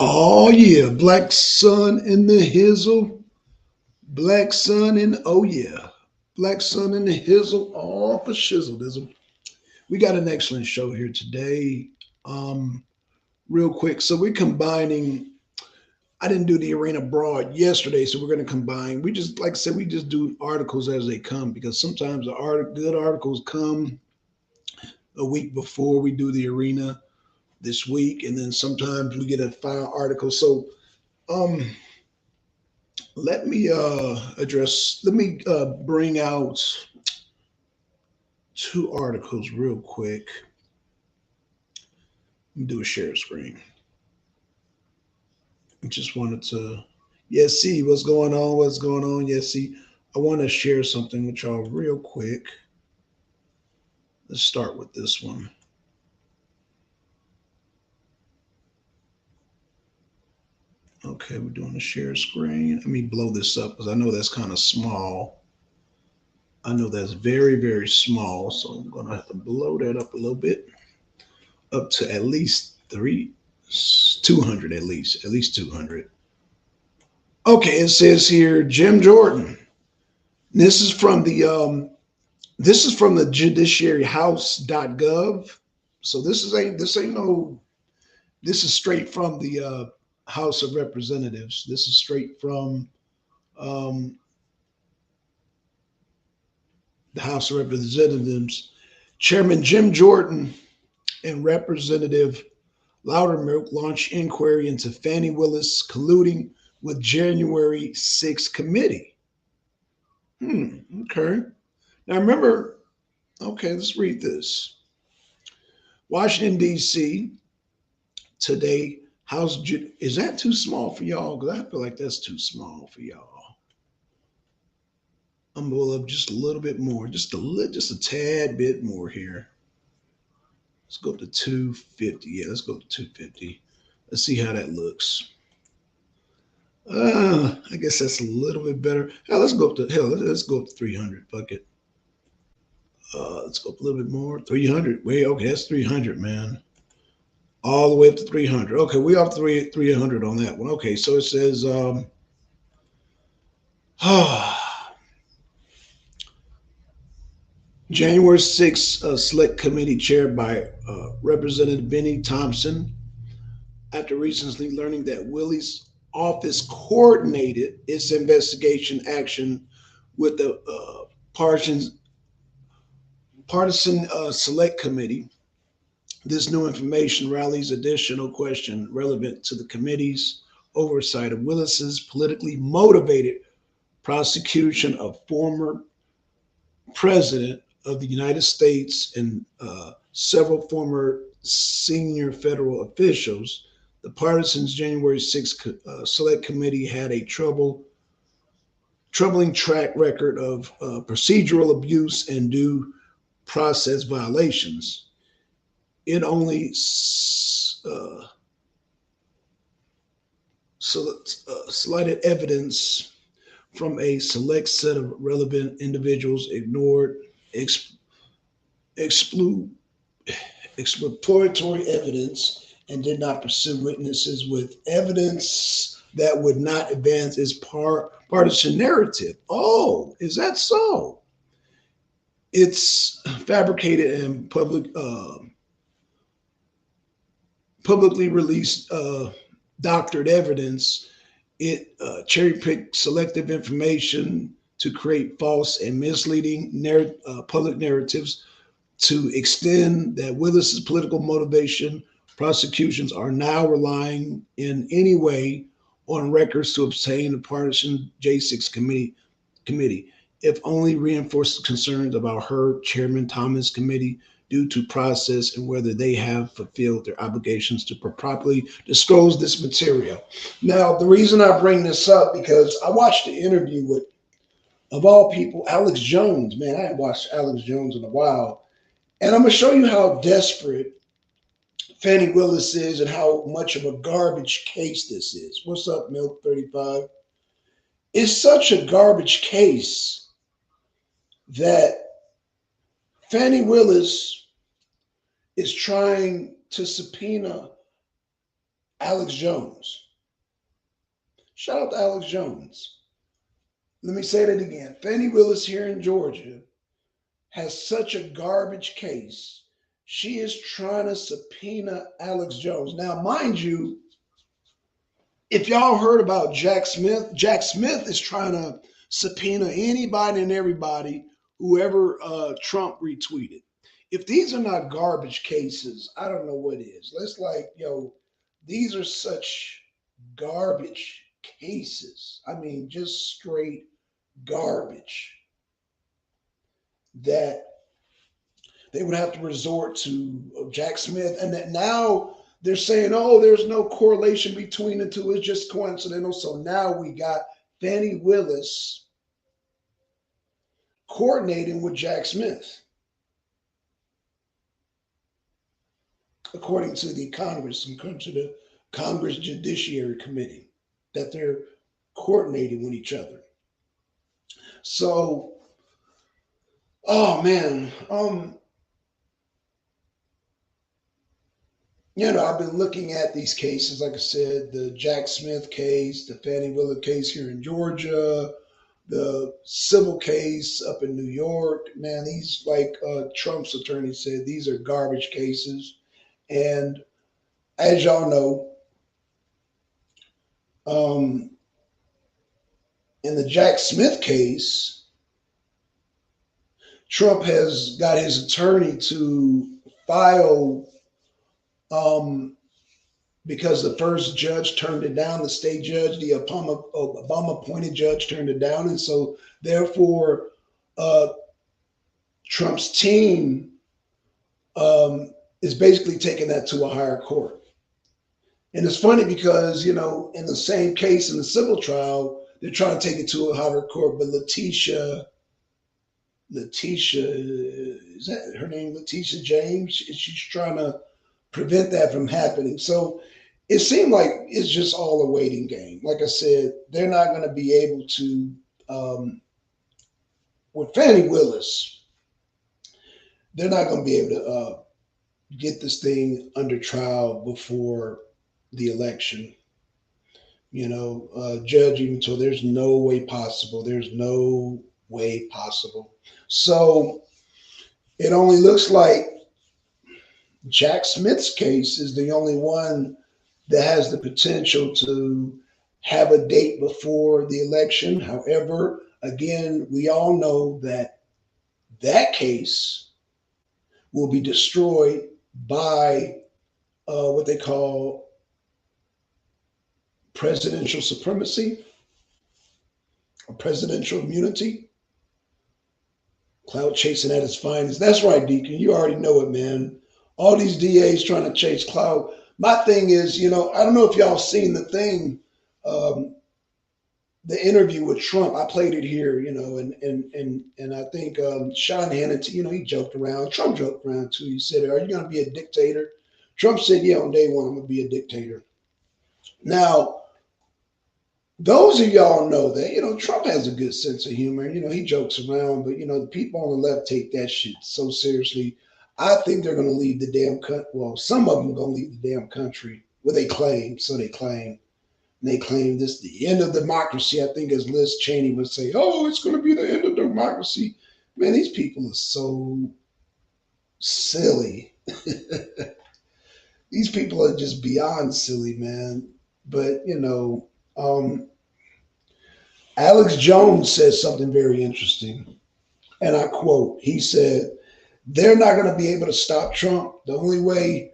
Oh yeah, black sun in the hizzle, black sun in oh yeah, black sun in the hizzle, all for shizzle dizzle. We got an excellent show here today. Um, Real quick, so we're combining. I didn't do the arena broad yesterday, so we're going to combine. We just, like I said, we just do articles as they come because sometimes good articles come a week before we do the arena this week, and then sometimes we get a file article. So um, let me bring out two articles real quick. Let me do a share screen. I just wanted to, yeah, see what's going on. Yeah, see, I want to share something with y'all real quick. Let's start with this one. Okay, we're doing a share screen. Let me blow this up because I know that's kind of small. I know that's very, very small. So I'm going to have to blow that up a little bit, up to at least 200 at least 200. Okay, it says here Jim Jordan. This is from the This is from the judiciaryhouse.gov. So this ain't no, this is straight from the House of Representatives. This is straight from um, the House of Representatives. Chairman Jim Jordan and Representative Loudermilk launched inquiry into Fannie Willis colluding with January 6th committee. Okay. Now remember, okay, let's read this. Washington, D.C. today, is that too small for y'all? Because I feel like that's too small for y'all. I'm gonna go up just a little bit more, just a tad bit more here. Let's go up to 250. Yeah, let's go to 250. Let's see how that looks. I guess that's a little bit better. Hell, let's go up to 300. Fuck it. Let's go up a little bit more. 300. Wait, okay, that's 300, man. All the way up to 300. Okay, we off 300 on that one. Okay, so it says January 6th select committee chaired by Representative Benny Thompson, after recently learning that Willie's office coordinated its investigation action with the partisan select committee. This new information rallies additional question relevant to the committee's oversight of Willis's politically motivated prosecution of former president of the United States and several former senior federal officials. The partisan's January 6th Select Committee had a troubling track record of procedural abuse and due process violations. It only slighted evidence from a select set of relevant individuals, ignored ex- explu- exploratory evidence, and did not pursue witnesses with evidence that would not advance its partisan narrative. Oh, is that so? It's fabricated and publicly released doctored evidence. It cherry picked selective information to create false and misleading public narratives to extend that Willis's political motivation. Prosecutions are now relying in any way on records to obtain a partisan J6 committee, if only reinforced concerns about her Chairman Thomas committee due to process and whether they have fulfilled their obligations to properly disclose this material. Now, the reason I bring this up because I watched the interview with, of all people, Alex Jones. Man, I hadn't watched Alex Jones in a while, and I'm gonna show you how desperate Fannie Willis is and how much of a garbage case this is. What's up, Milk 35? It's such a garbage case that Fannie Willis is trying to subpoena Alex Jones. Shout out to Alex Jones. Let me say that again. Fannie Willis here in Georgia has such a garbage case. She is trying to subpoena Alex Jones. Now, mind you, if y'all heard about Jack Smith is trying to subpoena anybody and everybody, whoever Trump retweeted. If these are not garbage cases, I don't know what is. Let's like, these are such garbage cases. I mean, just straight garbage that they would have to resort to Jack Smith. And that now they're saying, oh, there's no correlation between the two. It's just coincidental. So now we got Fannie Willis coordinating with Jack Smith, according to the Congress, according to the Congress Judiciary Committee, that they're coordinating with each other. So, oh man, I've been looking at these cases, like I said, the Jack Smith case, the Fannie Willis case here in Georgia. the civil case up in New York. Man, these, like Trump's attorney said, these are garbage cases. And as y'all know, um, in the Jack Smith case, Trump has got his attorney to file, um, because the first judge turned it down, the state judge, the Obama appointed judge turned it down. And so, therefore, uh, Trump's team is basically taking that to a higher court. And it's funny because, in the same case in the civil trial, they're trying to take it to a higher court, but Letitia, is that her name? Letitia James. She's trying to prevent that from happening. So it seemed like it's just all a waiting game. Like I said, they're not going to be able to, with Fannie Willis, they're not going to be able to get this thing under trial before the election. Judge even told there's no way possible. There's no way possible. So it only looks like Jack Smith's case is the only one that has the potential to have a date before the election. However, again, we all know that that case will be destroyed by what they call presidential supremacy or presidential immunity. Cloud chasing at its finest. That's right, Deacon. You already know it, man. All these DAs trying to chase cloud. My thing is, I don't know if y'all seen the thing, um, the interview with Trump. I played it here, and I think Sean Hannity, he joked around. Trump joked around too. He said, "Are you going to be a dictator?" Trump said, "Yeah, on day one, I'm going to be a dictator." Now, those of y'all know that, Trump has a good sense of humor. He jokes around, but, the people on the left take that shit so seriously. I think they're going to leave the damn country. Well, some of them are going to leave the damn country. Well, they claim. So they claim. And they claim this the end of democracy. I think as Liz Cheney would say, oh, it's going to be the end of democracy. Man, these people are so silly. These people are just beyond silly, man. But, Alex Jones says something very interesting. And I quote, he said, they're not going to be able to stop Trump. The only way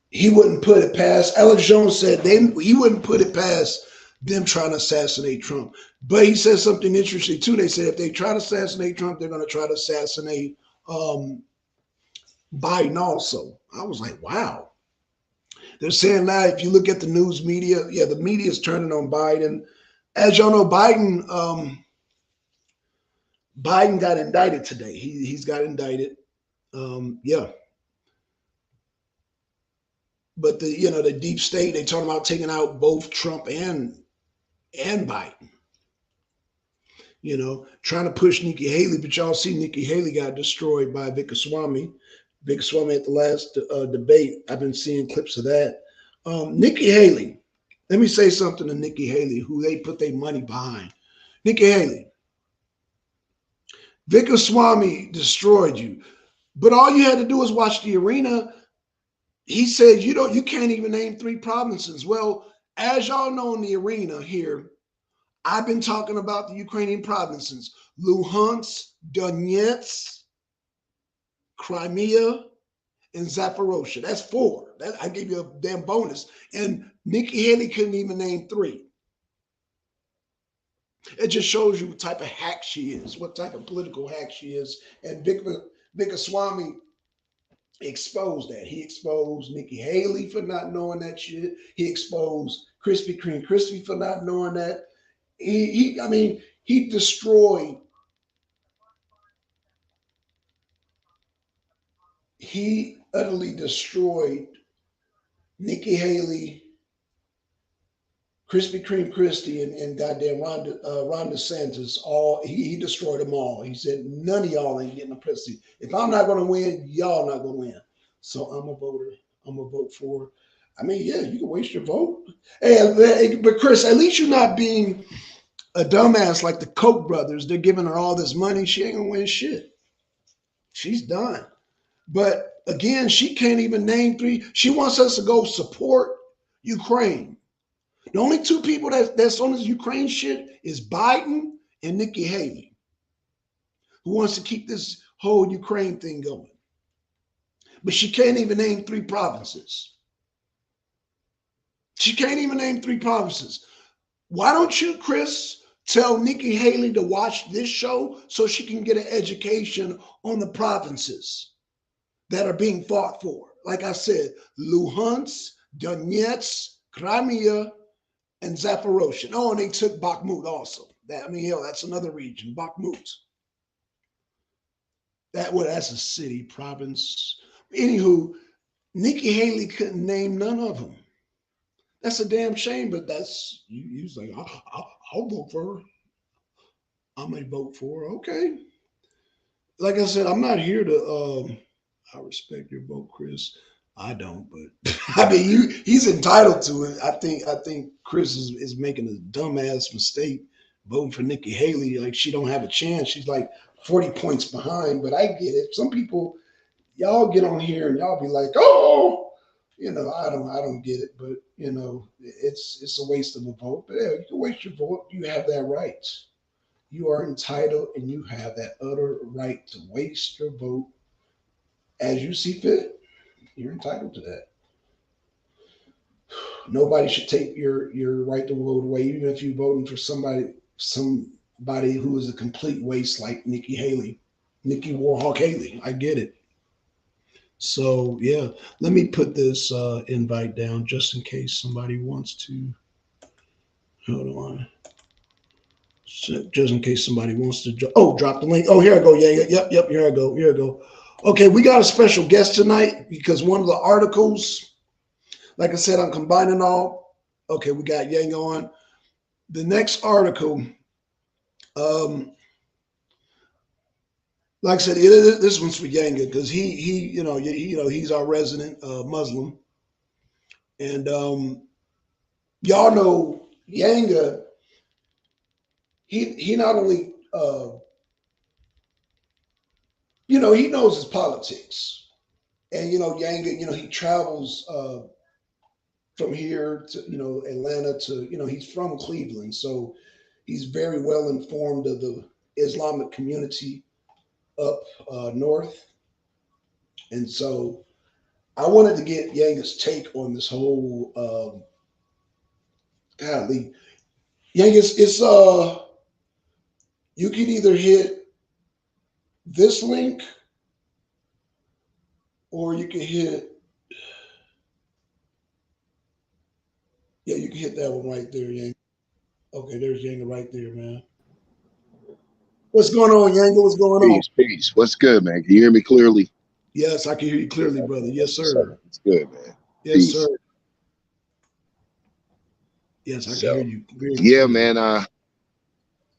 he wouldn't put it past, Alex Jones said he wouldn't put it past them trying to assassinate Trump. But he said something interesting too. They said if they try to assassinate Trump, they're going to try to assassinate Biden also. I was like, wow. They're saying now, if you look at the news media, yeah, the media is turning on Biden. As y'all know, Biden got indicted today. He's got indicted. Yeah. But the deep state, they talking about taking out both Trump and Biden. Trying to push Nikki Haley, but y'all see Nikki Haley got destroyed by Vickaswamy. Vickaswamy at the last debate. I've been seeing clips of that. Nikki Haley. Let me say something to Nikki Haley, who they put their money behind. Nikki Haley. Vickaswamy destroyed you. But all you had to do was watch the arena. He said, you can't even name 3 provinces. Well, as y'all know in the arena here, I've been talking about the Ukrainian provinces, Luhansk, Donetsk, Crimea, and Zaporozhye. That's 4. I gave you a damn bonus. And Nikki Haley couldn't even name 3. It just shows you what type of hack she is, what type of political hack she is. And Vickaswamy exposed that. He exposed Nikki Haley for not knowing that shit. He exposed Krispy Kreme Krispy for not knowing that. He destroyed. He utterly destroyed Nikki Haley, Krispy Kreme Christie, and goddamn Ron DeSantis. He destroyed them all. He said, none of y'all ain't getting a presidency. If I'm not going to win, y'all not going to win. So I'm a voter. I'm a vote for. Yeah, you can waste your vote. Hey, but Chris, at least you're not being a dumbass like the Koch brothers. They're giving her all this money. She ain't gonna win shit. She's done. But again, she can't even name three. She wants us to go support Ukraine. The only two people that's on this Ukraine shit is Biden and Nikki Haley, who wants to keep this whole Ukraine thing going. But she can't even name three provinces. She can't even name three provinces. Why don't you, Chris, tell Nikki Haley to watch this show so she can get an education on the provinces that are being fought for? Like I said, Luhansk, Donetsk, Crimea, and Zaporozhye. Oh, and they took Bakhmut also. That's another region, Bakhmut. That's a city, province. Anywho, Nikki Haley couldn't name none of them. That's a damn shame, but that's you like, I'll vote for her. I may vote for her. Okay. Like I said, I'm not here to I respect your vote, Chris. I don't, but I mean he's entitled to it. I think Chris is making a dumbass mistake voting for Nikki Haley. Like she don't have a chance. She's like 40 points behind, but I get it. Some people, y'all get on here and y'all be like, oh, I don't get it, but it's a waste of a vote. But yeah, you can waste your vote. You have that right. You are entitled and you have that utter right to waste your vote as you see fit. You're entitled to that. Nobody should take your right to vote away, even if you're voting for somebody who is a complete waste like Nikki Haley, Nikki Warhawk Haley. I get it. So yeah, let me put this invite down just in case somebody wants to. Hold on. So just in case somebody wants to. Drop the link. Oh, here I go. Yeah. Yep. Here I go. Here I go. Okay, we got a special guest tonight because one of the articles, like I said, I'm combining all. Okay, we got Yang on. The next article, um, like I said, this one's for Yanga because he's our resident Muslim, and y'all know Yanga. He not only he knows his politics, and Yanga, he travels from here to Atlanta to he's from Cleveland, so he's very well informed of the Islamic community up north, and so I wanted to get Yanga's take on this whole golly. Yanga's it's you can either hit this link or you can hit you can hit that one right there, Yang. Okay, there's Yanga right there, man. What's going on, Yanga? What's going on? Peace, peace. What's good, man? Can you hear me clearly? Yes, I can hear you clearly, brother. Yes, sir. It's good, man. Yes, sir. Peace. Yes, I can hear So, you very yeah, clearly. man.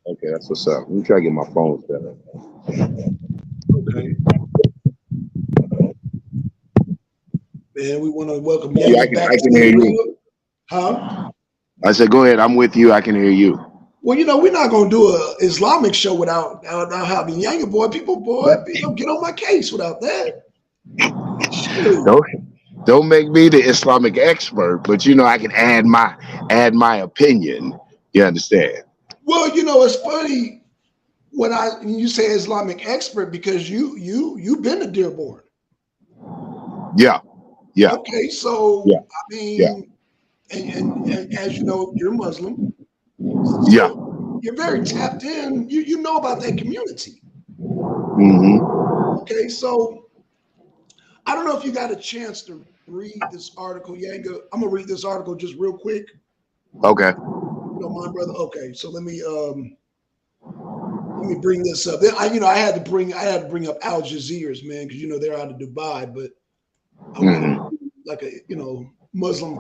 Okay, that's what's up. Let me try to get my phone set up. Okay. Man, we want to welcome Yeah, I Yanga can, back I to can the hear you. ring. Huh? I said, go ahead. I'm with you. I can hear you. Well, we're not gonna do an Islamic show without having Yanga boy. People, get on my case without that. Shoot. Don't make me the Islamic expert, but I can add my opinion. You understand? Well, it's funny when you say Islamic expert because you've been to Dearborn. Yeah, yeah, Okay, so yeah, I yeah, mean, and as you know, you're Muslim, yeah. so you're very tapped in. You know about that community. Hmm. Okay, so I don't know if you got a chance to read this article, Yanga. I'm gonna read this article just real quick. Okay. You don't mind, brother? Okay, so let me bring this up. I had to bring up Al Jazeera's, man, because they're out of Dubai, but I wanted Hmm. to do like a Muslim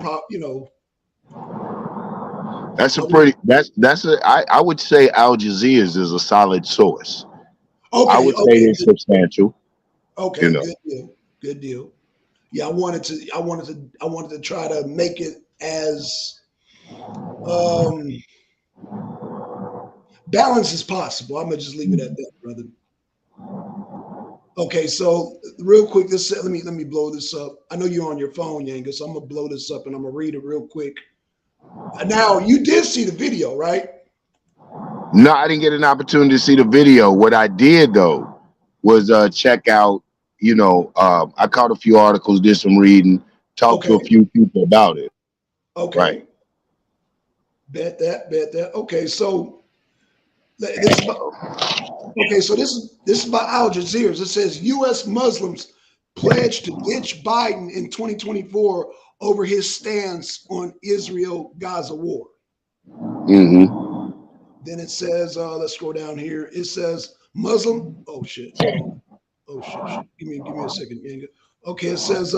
That's I a want, pretty. I would say Al Jazeera's is a solid source. I okay, would say okay, it's good, substantial. You okay, know. good deal, good deal. Yeah, I wanted to try to make it as um Balance is possible. I'm gonna just leave it at that, brother. Okay, so real quick, this let me blow this up. I know you're on your phone, Yanga, so I'm gonna blow this up and I'm gonna read it real quick. Now you did see the video, right? No, I didn't get an opportunity to see the video. What I did though was check out. I caught a few articles, did some reading, talked to Okay, a few people about it. Right. okay. Bet that. Okay, so this is about, okay, so this is about Al Jazeera. It says U.S. Muslims pledged to ditch Biden in 2024 over his stance on Israel-Gaza war. Mm-hmm. Then it says, let's scroll down here. It says Muslim. Oh shit, hold on. Oh shit. Give me a second, Yanga. Okay, it says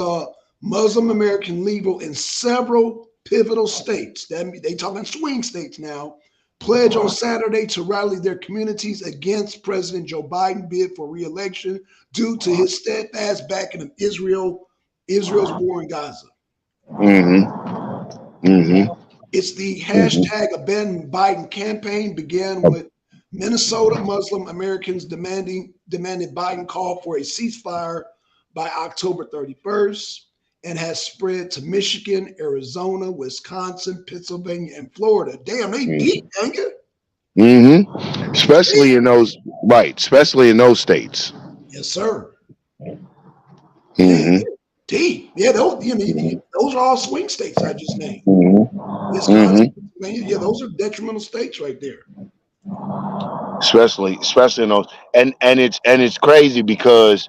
Muslim American legal in several pivotal states. That they talking swing states now. Pledge on Saturday to rally their communities against President Joe Biden bid for re-election due to his steadfast backing of Israel's war in Gaza. Mm-hmm. Mm-hmm. It's the Mm-hmm. hashtag Abandon Biden campaign began with Minnesota Muslim Americans demanded Biden call for a ceasefire by October 31st and has spread to Michigan, Arizona, Wisconsin, Pennsylvania, and Florida. Damn, they deep, ain't it? Mm-hmm. Especially in those right, especially in those states. Yes, sir. Man, Mm-hmm. they're deep. Yeah, those, Mm-hmm. those are all swing states I just named. Wisconsin, Mm-hmm. Pennsylvania. Yeah, those are detrimental states right there. Especially in those, and it's crazy because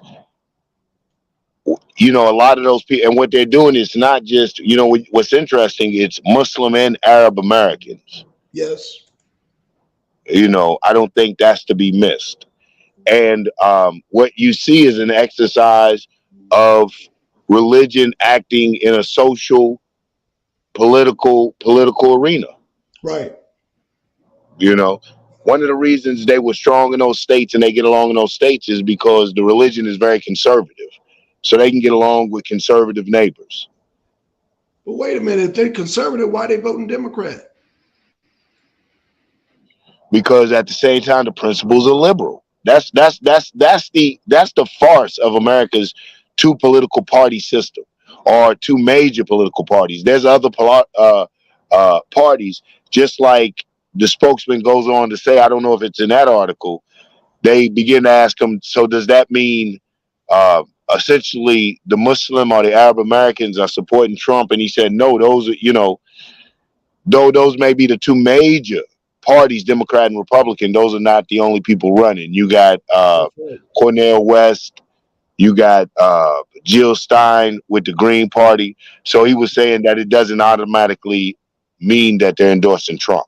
a lot of those people, and what they're doing is not just, what's interesting, it's Muslim and Arab Americans. Yes. I don't think that's to be missed. And what you see is an exercise of religion acting in a social, political arena. Right. You know, one of the reasons they were strong in those states and they get along in those states is because the religion is very conservative, so they can get along with conservative neighbors. But wait a minute, if they're conservative, why they voting Democrat? Because at the same time, the principles are liberal. That's the farce of America's two political party system, or two major political parties. There's other parties, just like the spokesman goes on to say. I don't know if it's in that article. They begin to ask him, so does that mean uh, essentially the Muslim or the Arab Americans are supporting Trump? And he said, no, those are, though those may be the two major parties, Democrat and Republican, those are not the only people running. You got That's right. Cornel West, you got Jill Stein with the Green Party. So he was saying that it doesn't automatically mean that they're endorsing Trump.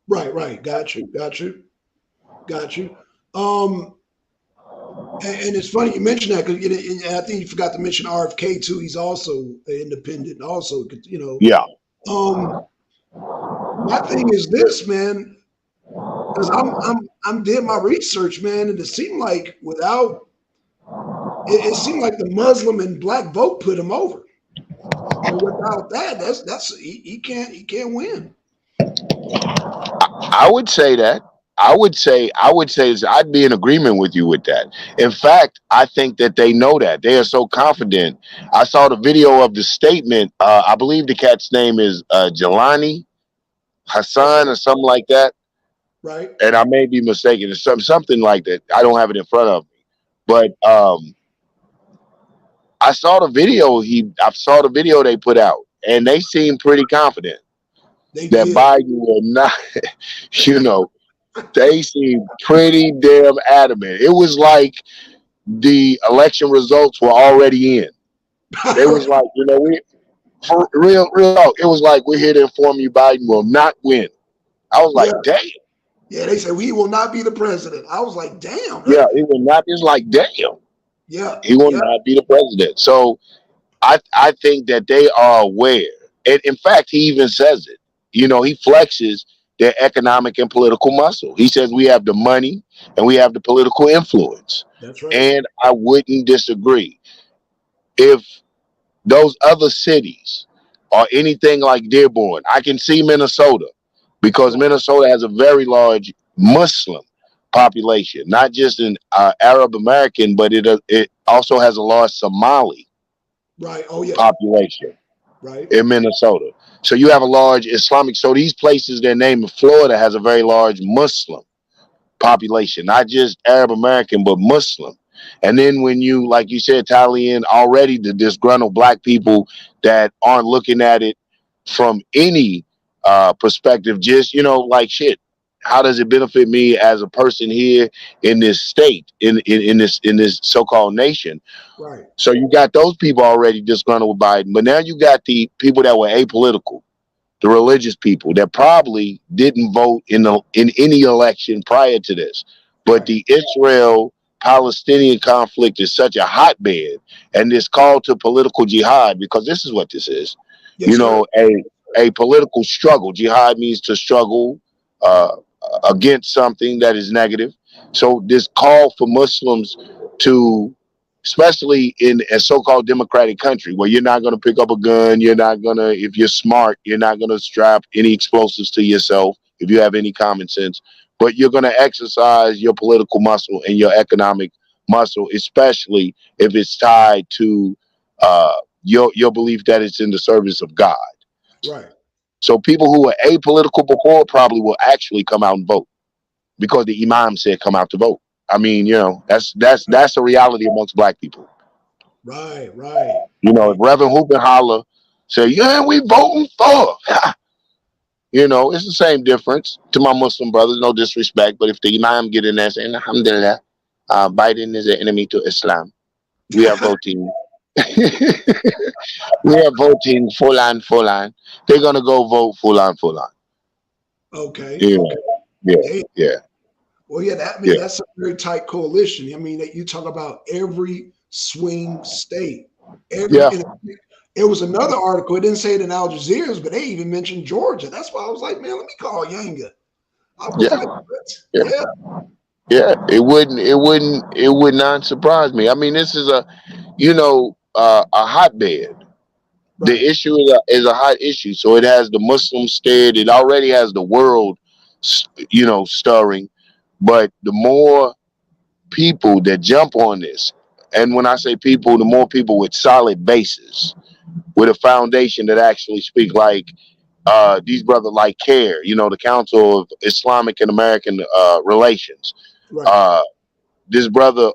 Right. Got you. Um, and it's funny you mentioned that because I think you forgot to mention RFK too. He's also independent. Also, Yeah. Um, my thing is this, man, because I'm did my research, man, and it seemed like it seemed like the Muslim and black vote put him over. And without that, he can't win. I would say that. I would say I'd be in agreement with you with that. In fact, I think that they know that. They are so confident. I saw the video of the statement. I believe the cat's name is Jelani Hassan Okay, or something like that. right. And I may be mistaken. It's something like that. I don't have it in front of me. But I saw the video they put out, and they seem pretty confident They that did. Biden will not, you know, they seem pretty damn adamant. It was like the election results were already in. They was like, we for real talk. It was like, we're here to inform you Biden will not win. I was Yeah, like, damn. yeah. They said he will not be the president. I was like, damn. Yeah, he will not. It's like, damn, Yeah, he will yeah. not be the president. So I think that they are aware. And in fact, he even says it. He flexes their economic and political muscle. He says we have the money and we have the political influence. That's right. And I wouldn't disagree. If those other cities are anything like Dearborn, I can see Minnesota, because Right. Minnesota has a very large Muslim population, not just an Arab American, but it also has a large Somali Right. Oh yeah. population Right. in Minnesota. So you have a large Islamic. So these places, their name of Florida has a very large Muslim population, not just Arab American, but Muslim. And then when you, like you said, tally in already the disgruntled black people that aren't looking at it from any perspective, just, like shit. How does it benefit me as a person here in this state, in this so-called nation? Right. So you got those people already disgruntled with Biden, but now you got the people that were apolitical, the religious people that probably didn't vote in any election prior to this. But Right. the Israel Palestinian conflict is such a hotbed, and this call to political jihad, because this is what this is, Yes, sir. a political struggle. Jihad means to struggle uh, against something that is negative. So this call for Muslims to, especially in a so-called democratic country where you're not going to pick up a gun, you're not going to, if you're smart, you're not going to strap any explosives to yourself if you have any common sense, but you're going to exercise your political muscle and your economic muscle, especially if it's tied to your belief that it's in the service of God. Right. So people who were apolitical before probably will actually come out and vote because the imam said come out to vote. I mean, that's a reality amongst black people. Right. Right. If Reverend Hoop and Holler say, yeah, we voting for, it's the same difference to my Muslim brothers, no disrespect. But if the Imam get in there saying, Alhamdulillah, Biden is an enemy to Islam, we are voting. We are voting full on. They're going to go vote full on. Okay. Yeah, Okay. yeah, Hey, yeah, well, yeah. That I mean, yeah, that's a very tight coalition. I mean, that you talk about every swing state, every. yeah, And it was another article. It didn't say it in Al Jazeera's, but they even mentioned Georgia. That's why I was like, man, let me call Yanga. I was yeah, like, what? yeah. Yeah. Yeah, it would not surprise me. I mean, this is a hotbed. The Right. issue is a hot issue, so it has the Muslim scared. It already has the world, stirring. But the more people that jump on this, and when I say people, the more people with solid bases, with a foundation that actually speak like these brothers like CARE, the Council of Islamic and American Relations. Right. Uh, this brother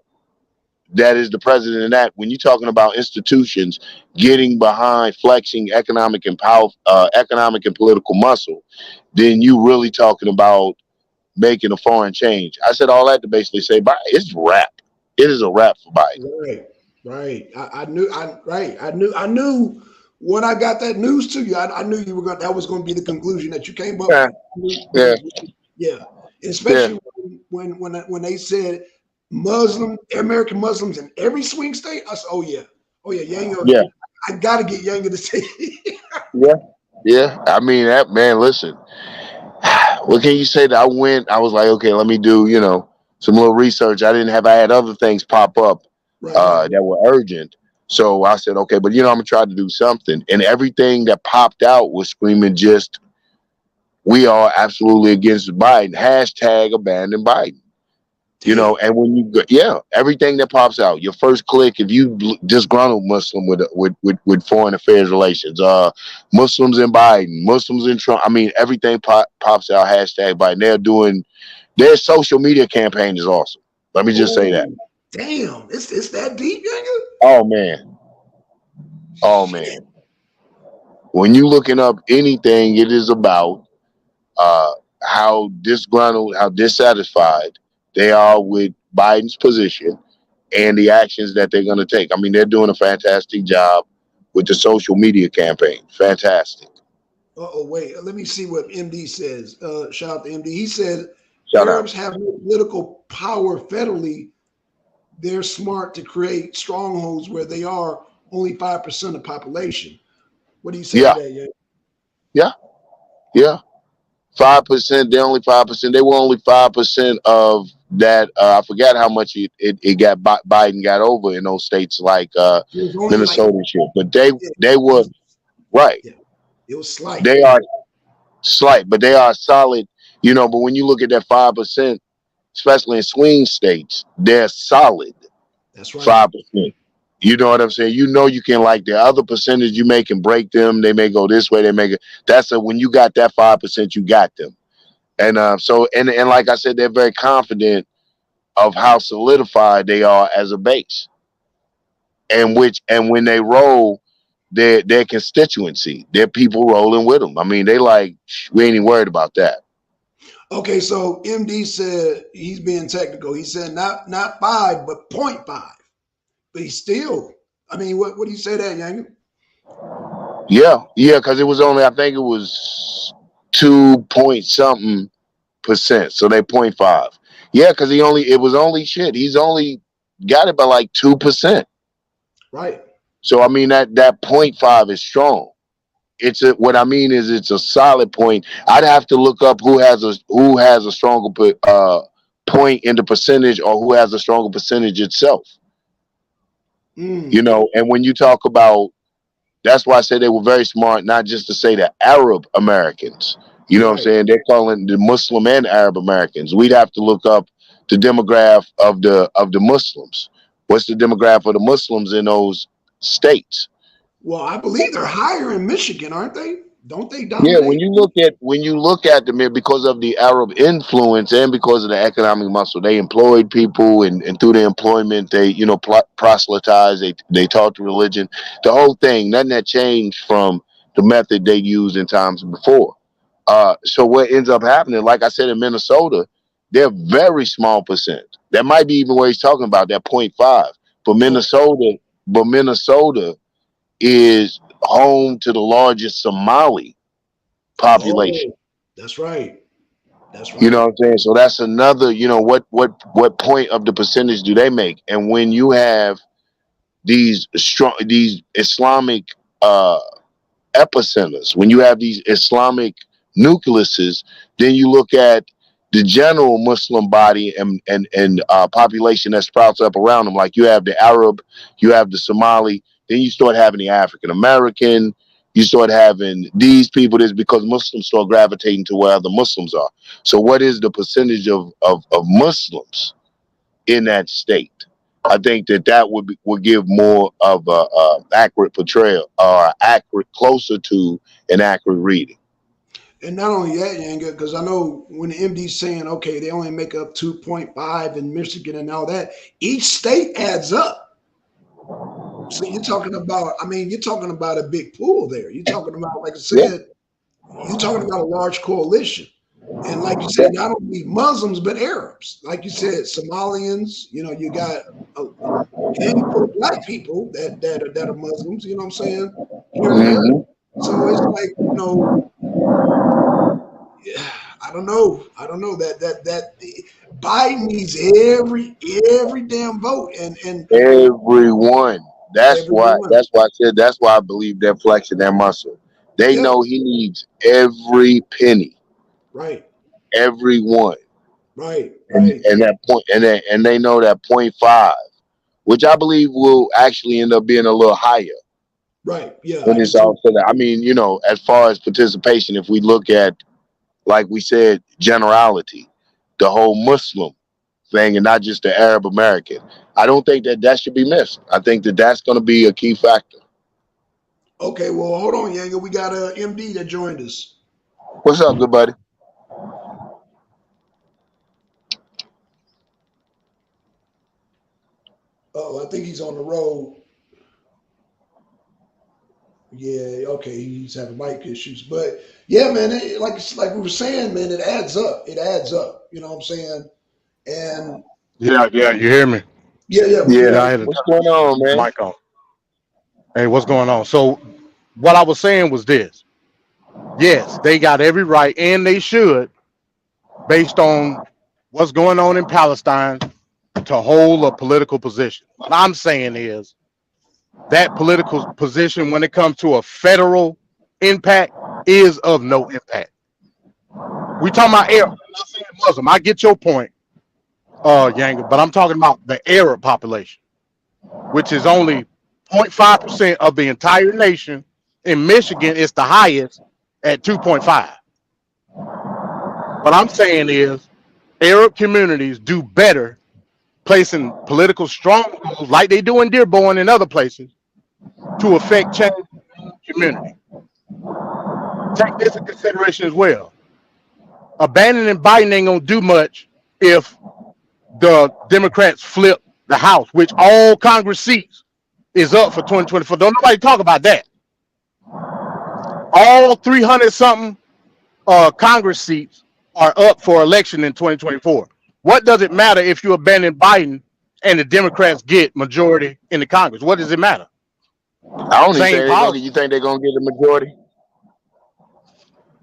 that is the president of that. When you're talking about institutions getting behind flexing economic and political muscle, then you really talking about making a foreign change. I said all that to basically say, it's rap. It is a rap for Biden. Right. Right. I knew. Right. I knew when I got that news to you. I knew you were going. That was going to be the conclusion that you came up Yeah, with. We yeah, yeah. yeah, Especially when they said American Muslims in every swing state. I said, oh yeah, Yanga. yeah, I got to get Yanga to say. yeah, yeah. I mean, that man. Listen, what can you say? That I was like, okay, let me do some little research. I had other things pop up Right. Right. that were urgent. So I said, okay, but I'm gonna try to do something. And everything that popped out was screaming just, we are absolutely against Biden. Hashtag abandon Biden. Damn. And when you go, yeah, everything that pops out, your first click, if you disgruntled Muslim with foreign affairs relations, Muslims in Biden, Muslims in Trump. I mean, everything pops out. Hashtag Biden. They're doing their social media campaign is awesome. Let me just say that. Oh, damn. It's that deep, Yanga. Oh man, oh Shit. man. When you looking up anything, it is about uh, how disgruntled, how dissatisfied they are with Biden's position and the actions that they're going to take. I mean, they're doing a fantastic job with the social media campaign. Fantastic. Oh, wait. Let me see what MD says. Shout out to MD. He said Shout out. Arabs have no political power federally. They're smart to create strongholds where they are only 5% of population. What do you say to Yeah, that? Yeah. yeah, yeah. 5%. They're only 5%. They were only 5% of that. I forgot how much it got. Biden got over in those states like It was only like Minnesota and shit. But yeah, they it were was, right. yeah, it was slight. They are slight, but they are solid. But when you look at that 5%, especially in swing states, they're solid That's right. 5%. You know what I'm saying? You can, like, the other percentage you make can break them. They may go this way. They make it. When you got that 5%, you got them. And and like I said, they're very confident of how solidified they are as a base, and when they roll, their constituency, their people rolling with them. I mean, they like, we ain't even worried about that. Okay, so MD said he's being technical. He said not five, but point five. But he's still. I mean, what do you say that, Yang? Yeah, because it was only, I think it was 2 point something percent. So they 0.5. Yeah, because it was only shit. He's only got it by like 2%. Right. So I mean that 0.5 is strong. What I mean is it's a solid point. I'd have to look up who has a stronger point in the percentage, or who has a stronger percentage itself. Mm, And when you talk about, that's why I say they were very smart, not just to say the Arab Americans. You know what I'm right. saying? They're calling the Muslim and Arab Americans. We'd have to look up the demographic of the Muslims. What's the demographic of the Muslims in those states? Well, I believe they're higher in Michigan, aren't they? Don't they Yeah, when dominate? you look at them, because of the Arab influence and because of the economic muscle, they employed people, and through their employment, they proselytize, they taught the religion, the whole thing. Nothing that changed from the method they used in times before. So what ends up happening, like I said, in Minnesota, they're very small percent. That might be even where he's talking about, that 0.5. But Okay. Minnesota is home to the largest Somali population. Oh, that's right. That's You know right. what I'm saying? So that's another, what point of the percentage do they make? And when you have these Islamic uh epicenters, when you have these Islamic nucleuses, then you look at the general Muslim body and population that sprouts up around them. Like, you have the Arab, you have the Somali, then you start having the African American, you start having these people. This because Muslims start gravitating to where other Muslims are. So what is the percentage of Muslims in that state? I think that would give more of a accurate portrayal, or closer to an accurate reading. And not only that, Yanga, because I know when the MD's saying, okay, they only make up 2.5 in Michigan and all that, each state adds up. So you're talking about, I mean, you're talking about a big pool there. You're talking about, like I Yeah, said, you're talking about a large coalition. And like you said, not only Muslims, but Arabs. Like you said, Somalians, you got a handful of black people that are Muslims, you know what I'm saying, here and there. hmm So it's like, yeah, I don't know that Biden needs every damn vote and everyone. That's why. everyone. That's why I said. That's why I believe they're flexing their muscle. They Yep, know he needs every penny, right, everyone, right, and right, and that point, and they know that 0.5, which I believe will actually end up being a little higher right. Yeah, when I do it's all too. said. I mean, as far as participation, if we look at, like we said, generality, the whole Muslim thing, and not just the Arab American, I don't think that should be missed. I think that's going to be a key factor. Okay, well, hold on, Yanga. We got a MD that joined us. What's up, good buddy? Oh, I think he's on the road. Yeah, okay, he's having mic issues, but yeah, man, like we were saying, man, it adds up. It adds up. You know what I'm saying? And Yeah, yeah, you hear me? yeah, yeah, we Yeah, Yeah, hear I you. had to what's turn going on, the man? mic on. Hey, what's going on? So, what I was saying was this: yes, they got every right, and they should, based on what's going on in Palestine, to hold a political position. What I'm saying is that political position, when it comes to a federal impact, is of no impact. We talking about Arab. I'm not saying Muslim. I get your point, Yanga, but I'm talking about the Arab population, which is only 0.5% of the entire nation. In Michigan, it's the highest at 2.5. What I'm saying is Arab communities do better placing political strongholds like they do in Dearborn and other places to affect change in the community. Take this into consideration as well. Abandoning Biden ain't gonna do much if the Democrats flip the House, which all Congress seats is up for 2024. Don't nobody talk about that. All 300 something Congress seats are up for election in 2024. What does it matter if you abandon Biden and the Democrats get majority in the Congress? What does it matter? I don't even Same think they're gonna. policy. You think they're gonna get the majority?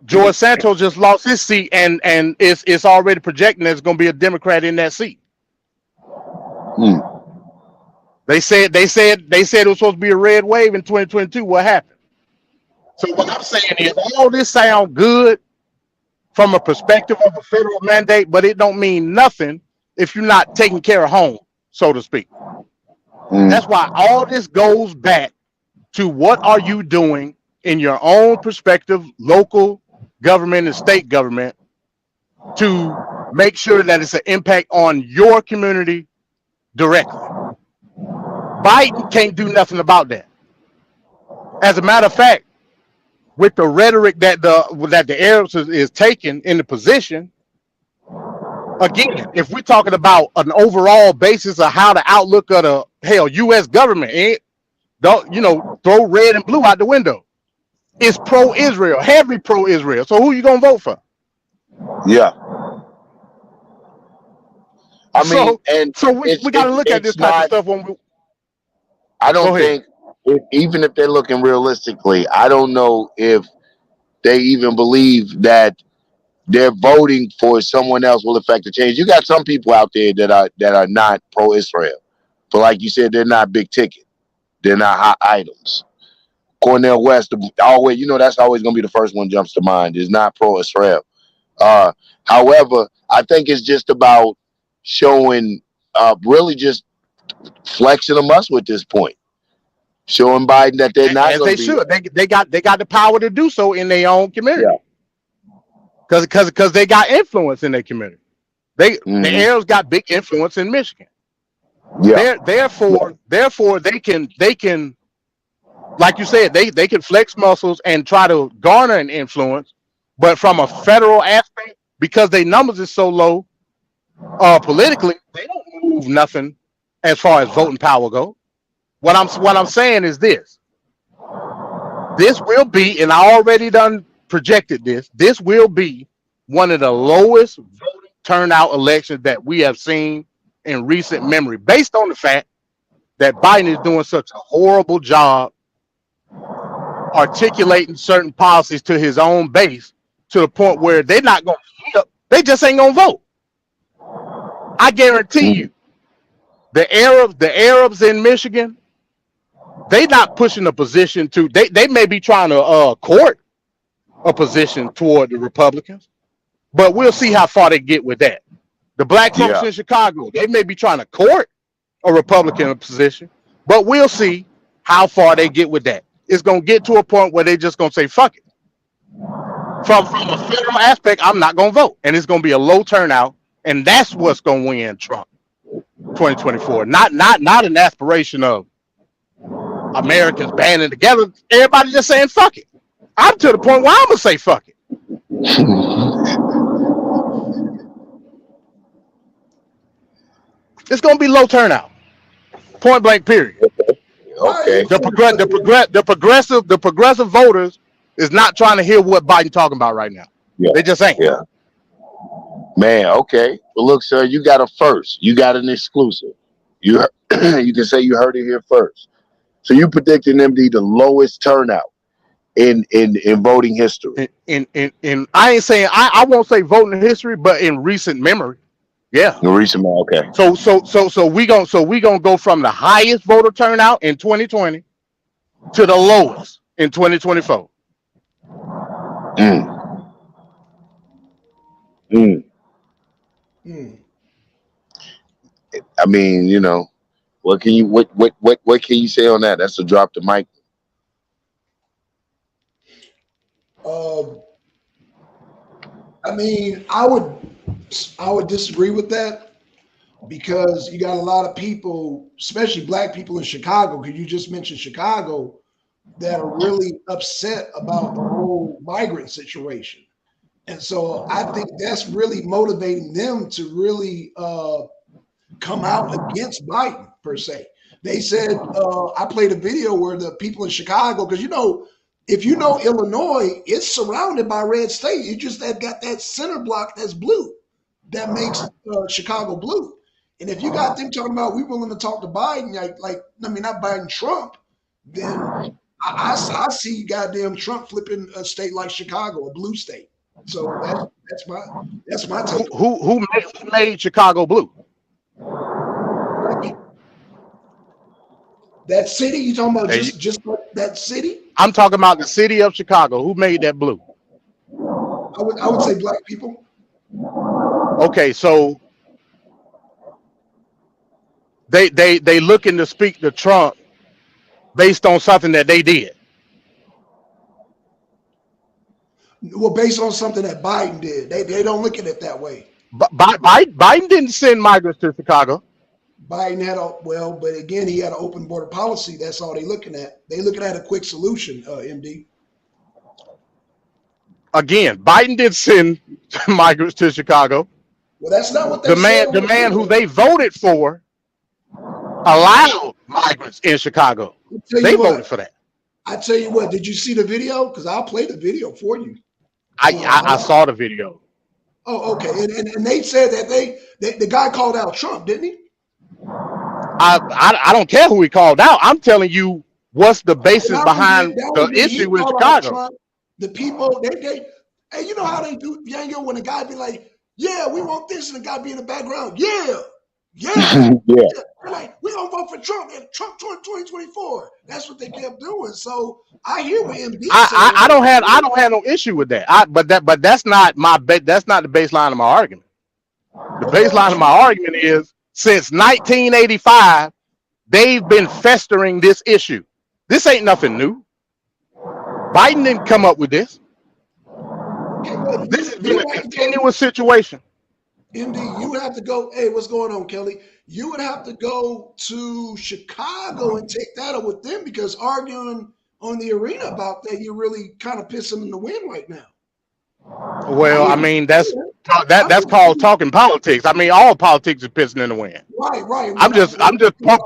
George Santos just lost his seat, and it's already projecting there's going to be a Democrat in that seat. Hmm. They said it was supposed to be a red wave in 2022. What happened? So what I'm saying is, all this sounds good from a perspective of a federal mandate, but it don't mean nothing if you're not taking care of home, so to speak. That's why all this goes back to what are you doing in your own perspective, local government and state government, to make sure that it's an impact on your community directly. Biden can't do nothing about that. As a matter of fact, with the rhetoric that the Arabs is taking in the position, again, if we're talking about an overall basis of how the outlook of the U.S. government ain't, don't throw red and blue out the window. It's pro-Israel, heavy pro-Israel. So who you gonna vote for? Yeah. I mean, so we got to look at this type of stuff when we. I don't think, even if they're looking realistically, I don't know if they even believe that their voting for someone else will affect the change. You got some people out there that are not pro-Israel, but like you said, they're not big ticket. They're not hot items. Cornel West, always, that's always going to be the first one jumps to mind. Is not pro-Israel. However, I think it's just about showing, really just flexing a muscle at this point, showing Biden that they're not as they should. They got the power to do so in their own community. Because they got influence in their community. The Arabs got big influence in Michigan. Yeah. Therefore they can, like you said, they can flex muscles and try to garner an influence, but from a federal aspect, because their numbers is so low, politically, they don't move nothing as far as voting power go. What I'm saying is this will be, and I already done projected this will be one of the lowest voting turnout elections that we have seen in recent memory, based on the fact that Biden is doing such a horrible job articulating certain policies to his own base, to the point where they're not going to flip, they just ain't going to vote. I guarantee you, the Arabs in Michigan, they not pushing a position to, they may be trying to court a position toward the Republicans, but we'll see how far they get with that. The black folks in Chicago, they may be trying to court a Republican position, but we'll see how far they get with that. It's going to get to a point where they just going to say, fuck it. From a federal aspect, I'm not going to vote. And it's going to be a low turnout, and that's what's going to win Trump 2024. Not an aspiration of Americans banding together. Everybody just saying, fuck it. I'm to the point where I'm going to say, fuck it. It's going to be low turnout. Point blank, period. Okay. The progressive voters is not trying to hear what Biden talking about right now. Yeah. They just ain't. Yeah. Man, okay. Well, look, sir, you got a first. You got an exclusive. You can say you heard it here first. So you predicting them to be the lowest turnout in voting history. In I ain't saying I won't say voting history, but in recent memory. Yeah. In recent memory, okay. So we gonna go from the highest voter turnout in 2020 to the lowest in 2024. I mean, what can you say on that? That's a drop the mic. I mean, I would disagree with that because you got a lot of people, especially black people in Chicago, because you just mentioned Chicago, that are really upset about the whole migrant situation. And so I think that's really motivating them to really come out against Biden per se. They said I played a video where the people in Chicago, because if you know Illinois, it's surrounded by red state. You just that got that center block that's blue, that makes Chicago blue. And if you got them talking about we willing to talk to Biden, like I mean not Biden, Trump, then I see goddamn Trump flipping a state like Chicago, a blue state. So that's my take. Who made Chicago blue? That city you talking about? Hey, Just that city? I'm talking about the city of Chicago. Who made that blue? I would say black people. Okay, so they looking to speak to Trump based on something that they did. Well, based on something that Biden did, they don't look at it that way. But Biden didn't send migrants to Chicago. Biden had but again, he had an open border policy. That's all they looking at. They looking at a quick solution, MD. Again, Biden did send migrants to Chicago. Well, that's not what they said. The man who they voted for allowed migrants in Chicago. They voted for that. I tell you what, did you see the video? Because I'll play the video for you. I saw the video. Oh, okay. And they said that the guy called out Trump, didn't he? I don't care who he called out. I'm telling you what's the basis behind the issue with Chicago. Trump, the people, hey, you know how they do, Yango, when a guy be like, yeah, we want this, and the guy be in the background, yeah. Yeah. They're like, we gonna vote for Trump and Trump 2024. That's what they kept doing. So I hear what MD saying. I don't have no issue with that. But that's not that's not the baseline of my argument. The baseline of my argument is since 1985, they've been festering this issue. This ain't nothing new. Biden didn't come up with this. This has been a continuous situation. MD, you would have to go. Hey, what's going on, Kelly? You would have to go to Chicago and take that up with them because arguing on the arena about that, you're really kind of pissing in the wind right now. Well, I mean that's called talking politics. I mean all politics is pissing in the wind. Right. I'm just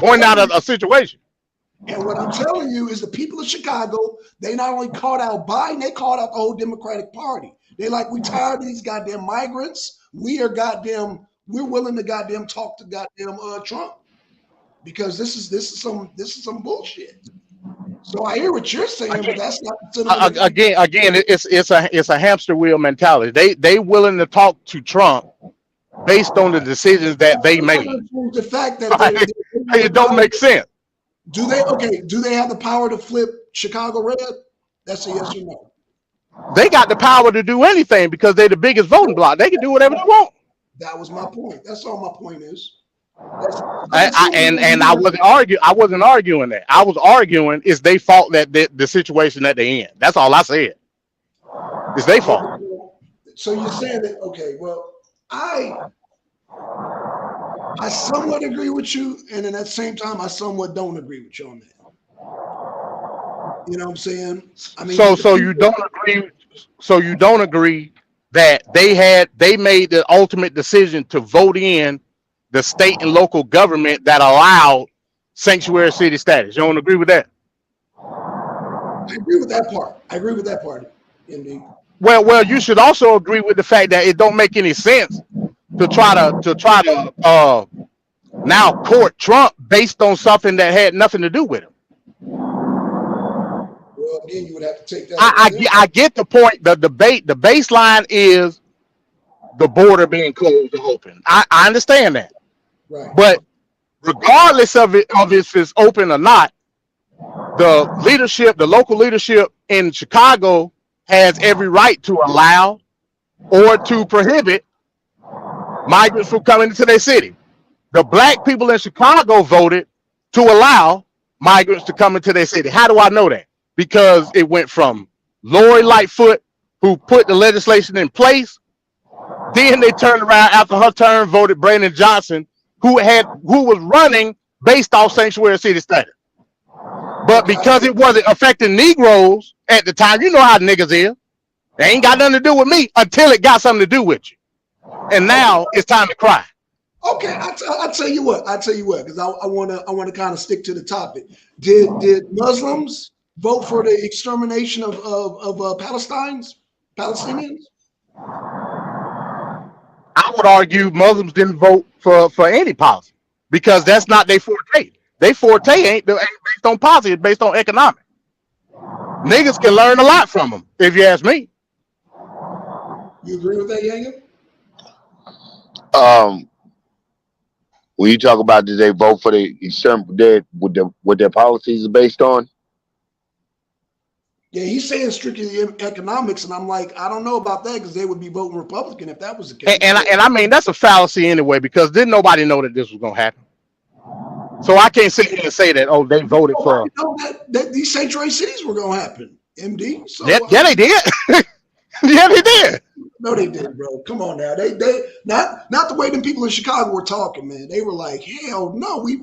pointing out a situation. And what I'm telling you is the people of Chicago, they not only called out Biden, they called out the whole Democratic Party. They like, we tired of these goddamn migrants. We're willing to goddamn talk to goddamn Trump because this is some bullshit. So I hear what you're saying, but that's not again. It's a hamster wheel mentality. They willing to talk to Trump based on the decisions that they made. The fact that it don't make sense. Do they have the power to flip Chicago red? That's a yes or no. They got the power to do anything because they're the biggest voting bloc. They can do whatever they want. That was my point. That's all my point is. I wasn't arguing that. I was arguing it's their fault that the situation that they in. That's all I said. It's their fault. So you're saying that well, I somewhat agree with you, and at the same time, I somewhat don't agree with you on that. You know what I'm saying? I mean, so you don't agree. So you don't agree that they made the ultimate decision to vote in the state and local government that allowed sanctuary city status. You don't agree with that? I agree with that part. Indeed. Well, you should also agree with the fact that it don't make any sense to try to now court Trump based on something that had nothing to do with him. Well, again, you would have to take that. I get the point. The baseline is the border being closed or open. I understand that. Right. But regardless of if it's open or not, the local leadership in Chicago has every right to allow or to prohibit migrants from coming into their city. The black people in Chicago voted to allow migrants to come into their city. How do I know that? Because it went from Lori Lightfoot, who put the legislation in place, Then they turned around after her term, voted Brandon Johnson, who was running based off sanctuary city status. But Okay. because it wasn't affecting Negroes at the time, you know how niggas is. They ain't got nothing to do with me until it got something to do with you. And now it's time to cry. Okay, I tell you what, because I wanna kind of stick to the topic. Did Muslims vote for the extermination of Palestinians? I would argue Muslims didn't vote for any policy because that's not their forte. Their forte ain't based on policy, it's based on economic. Niggas can learn a lot from them, if you ask me. You agree with that, Yanga? When you talk about did they vote for the what their policies are based on? Yeah, he's saying strictly economics, and I'm like, I don't know about that because they would be voting Republican if that was the case. And I mean that's a fallacy anyway because didn't nobody know that this was gonna happen. So I can't sit here and say that they voted for. That these sanctuary cities were gonna happen, MD. So yeah, they did. Yeah, they did. No, they didn't, bro. Come on now. They not the way them people in Chicago were talking, man. They were like, hell no, we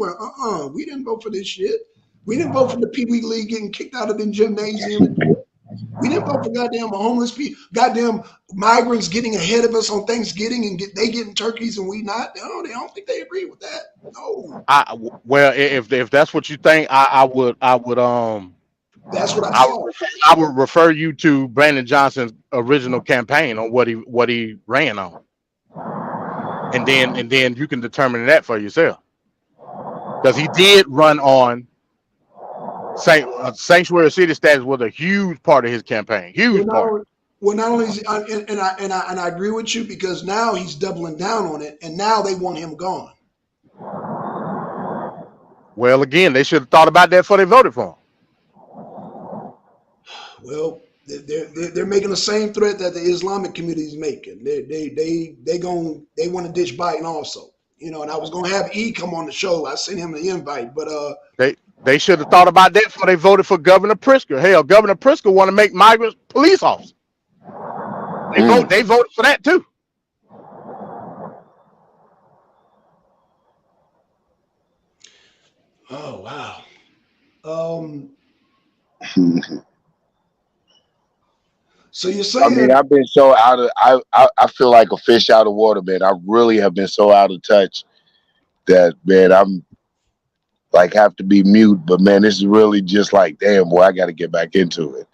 didn't vote for this shit. We didn't vote for the Pee Wee League getting kicked out of the gymnasium. We didn't vote for goddamn homeless people, goddamn migrants getting ahead of us on Thanksgiving and they getting turkeys and we not. No, they don't think they agree with that. No. Well, if that's what you think, I would That's what I saw. I would refer you to Brandon Johnson's original campaign on what he ran on, and then you can determine that for yourself because he did run on sanctuary city status was a huge part of his campaign. Huge part. Well, not only is I agree with you because now he's doubling down on it, and now they want him gone. Well, again, they should have thought about that before they voted for him. Well, they're making the same threat that the Islamic community is making. They want to ditch Biden also. You know, and I was gonna have E come on the show. I sent him an invite, but they should have thought about that before they voted for Governor Pritzker. Hell, Governor Pritzker want to make migrants police officers. They voted for that too. Oh wow. So you're saying? I mean, I've been so out of. I feel like a fish out of water, man. I really have been so out of touch that, man, I'm like have to be mute. But man, this is really just like, damn, boy, I got to get back into it.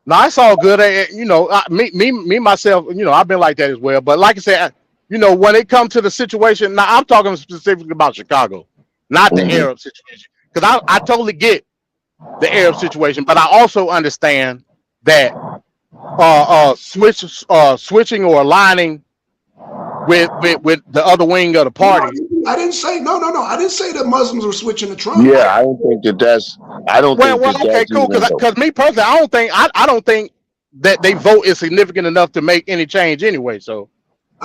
No, it's all good. You know, me myself. You know, I've been like that as well. But like I said, you know, when it comes to the situation, now I'm talking specifically about Chicago, not the Arab situation, because I totally get the Arab situation, but I also understand that switching or aligning with the other wing of the party. No, I didn't say no. I didn't say that Muslims were switching to Trump. Yeah, I don't think that's. I don't think. Well, okay, cool. Because me personally, I don't think that they vote is significant enough to make any change anyway. So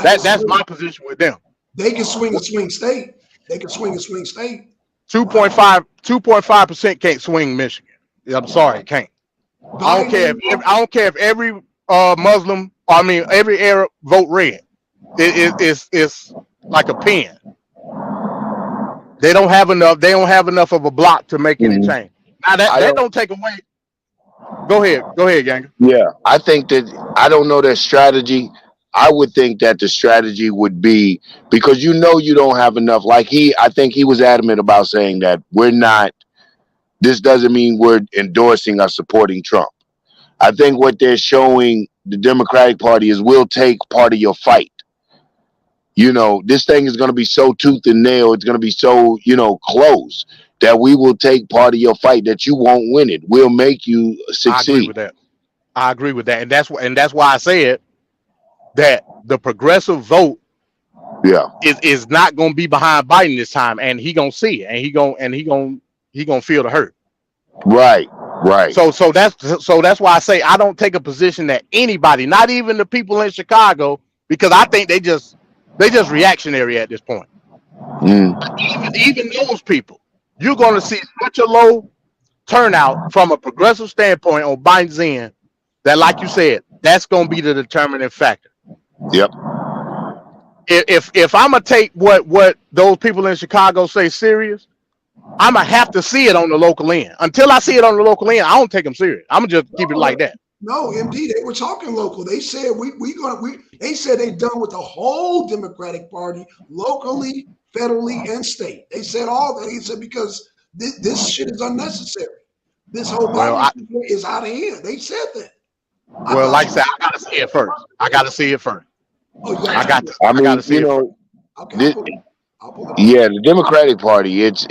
that's my position with them. They can swing a swing state. 2.5% can't swing Michigan. I'm sorry, it can't. I don't care if every Muslim, every Arab vote red. It's like a pen. They don't have enough of a block to make any change. Now that don't take away. Go ahead, Gang. Yeah, I think that I don't know their strategy. I would think that the strategy would be because you don't have enough. I think he was adamant about saying that we're not. This doesn't mean we're endorsing or supporting Trump. I think what they're showing the Democratic Party is we'll take part of your fight. You know, this thing is going to be so tooth and nail. It's going to be so, close that we will take part of your fight that you won't win it. We'll make you succeed. I agree with that. And that's why I said that the progressive vote is not going to be behind Biden this time. And he going to see it and he going to feel the hurt. Right. So that's why I say I don't take a position that anybody, not even the people in Chicago, because I think they just reactionary at this point. Even those people, you're going to see such a low turnout from a progressive standpoint on Biden's end that, like you said, that's going to be the determining factor. Yep. If I'm gonna take what those people in Chicago say serious, I'm gonna have to see it on the local end. Until I see it on the local end, I don't take them serious. I'm gonna just keep it like that. No, MD, they were talking local. They said they said they done with the whole Democratic Party locally, federally, and state. They said all that. He said because this shit is unnecessary. This whole Well, migrant is out of hand. They said that. I well, thought like I you. said, I gotta see it first. I gotta see it first. Oh, you got I to got see to, it. I I gotta mean, see it first. Okay, this, I'll pull it up. yeah, the Democratic Party. It's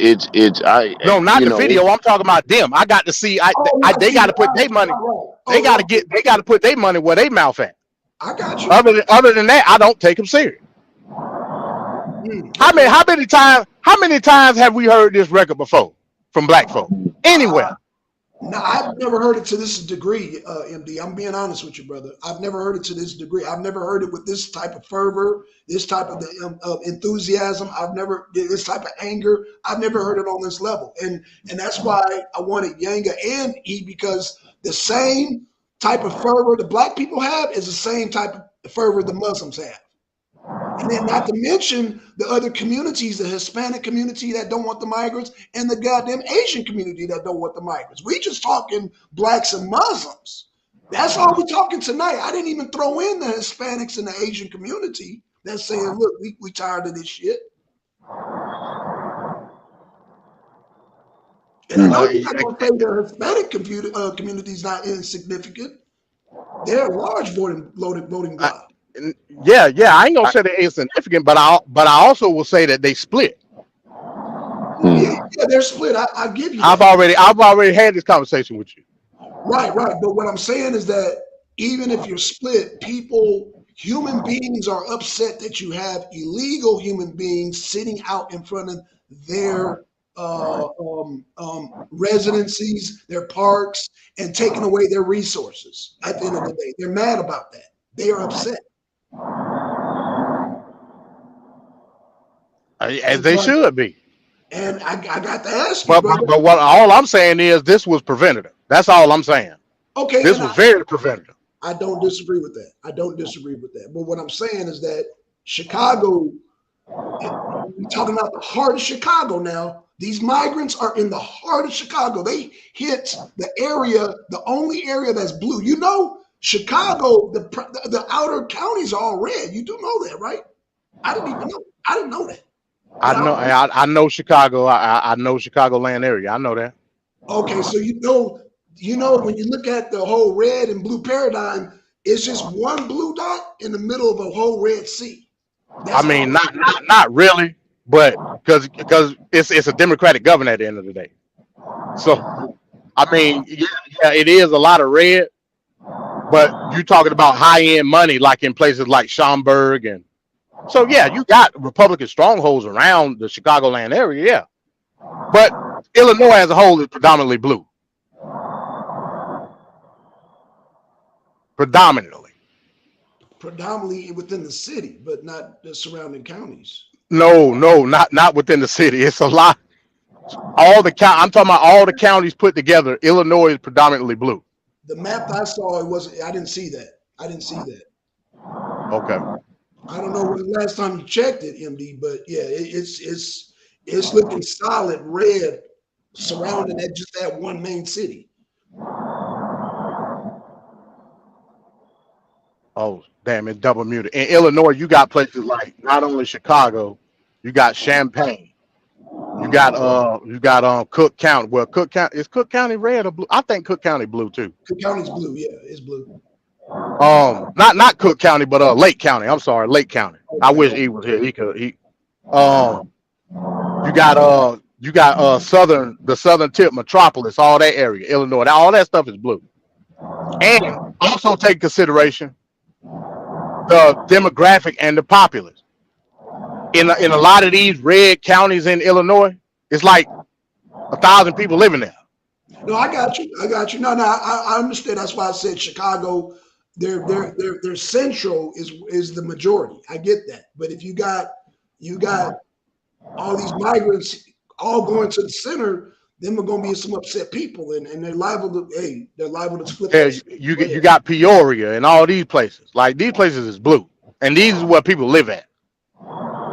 No, not the video. I'm talking about them. I got to see. Oh, I I they see. got to put their money. Right. They Oh, got to get. They got to put their money where they mouth at. I got you. Other than that, I don't take them serious. Okay. How many times have we heard this record before from black folk anywhere? No, I've never heard it to this degree, MD. I'm being honest with you, brother. I've never heard it to this degree. I've never heard it with this type of fervor, this type of enthusiasm. I've never this type of anger. I've never heard it on this level, and that's why I wanted Yanga and E because the same type of fervor the black people have is the same type of fervor the Muslims have. And then not to mention the other communities, the Hispanic community that don't want the migrants, and the goddamn Asian community that don't want the migrants. We just talking blacks and Muslims. That's all we're talking tonight. I didn't even throw in the Hispanics and the Asian community that's saying, look, we tired of this shit. And I know you're not going to say the Hispanic community is not insignificant. They're a large voting bloc. Yeah, I ain't gonna say they're insignificant, but I also will say that they split. Yeah, they're split. I give you I've that. already had this conversation with you. Right. But what I'm saying is that even if you're split, human beings are upset that you have illegal human beings sitting out in front of their residencies, their parks, and taking away their resources. At the end of the day, they're mad about that. They are upset. As they should be. And I got to ask you, brother. But what all I'm saying is this was preventative. That's all I'm saying. Okay, this was very preventative. I don't disagree with that. But what I'm saying is that Chicago, we're talking about the heart of Chicago now. These migrants are in the heart of Chicago. They hit the area, the only area that's blue. You know, Chicago, the outer counties are all red. You do know that, right? I didn't even know. I didn't know that. I know Chicago. I know Chicagoland area. I know that. Okay, so you know when you look at the whole red and blue paradigm, it's just one blue dot in the middle of a whole red sea. I mean, not really, but because it's a Democratic government at the end of the day. So I mean, yeah, it is a lot of red, but you're talking about high end money, like in places like Schaumburg, and so yeah, you got Republican strongholds around the Chicagoland area, yeah. But Illinois as a whole is predominantly blue. Predominantly within the city, but not the surrounding counties. No, not within the city. It's a lot. I'm talking about all the counties put together. Illinois is predominantly blue. The map I saw, I didn't see that. Okay. I don't know when the last time you checked it, MD, but yeah, it's looking solid red surrounding that one main city. Oh, damn, it's double muted. In Illinois, you got places like not only Chicago, you got Champaign. You got Cook County. Well, is Cook County red or blue? I think Cook County blue too. Cook County's blue, yeah, it's blue. Not Cook County, but Lake County. I'm sorry, Lake County. Okay. I wish he was here. You got the southern tip metropolis, all that area, Illinois. All that stuff is blue. And also take consideration the demographic and the populace. In a lot of these red counties in Illinois, it's like 1,000 people living there. No, I got you. No, I understand. That's why I said Chicago. Their central is the majority. I get that. But if you got all these migrants all going to the center, then we're going to be some upset people, and they're liable to split. Yeah, you got Peoria and all these places. Like these places is blue. and these is where people live at.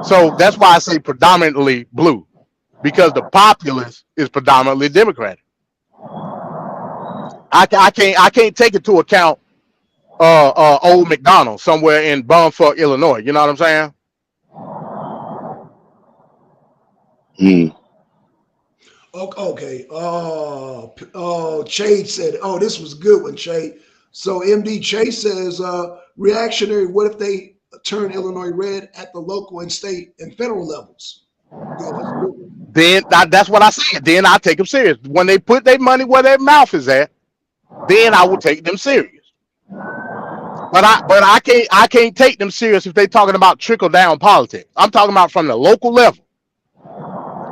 So that's why I say predominantly blue, because the populace is predominantly Democratic. I can't take into account old McDonald somewhere in Bumfuck, Illinois. You know what I'm saying? Mm. Okay. Chade said, "Oh, this was good one, Chade." So MD Chade says, "Reactionary. What if they turn Illinois red at the local and state and federal levels?" Yeah, that's a good one. Then that's what I said. Then I take them serious. When they put their money where their mouth is at, then I will take them serious. But I can't take them serious if they're talking about trickle down politics. I'm talking about from the local level.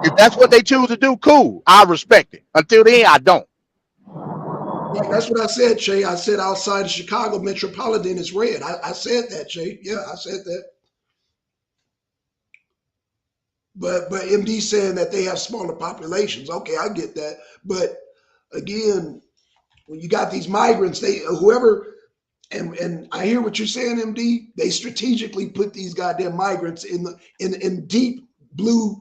If that's what they choose to do, cool. I respect it. Until then, I don't. Right, that's what I said, Che. I said outside of Chicago metropolitan is red. I said that, Che. Yeah, I said that. But MD saying that they have smaller populations. Okay, I get that. But again, when you got these migrants, they whoever and I hear what you're saying, MD. They strategically put these goddamn migrants in deep blue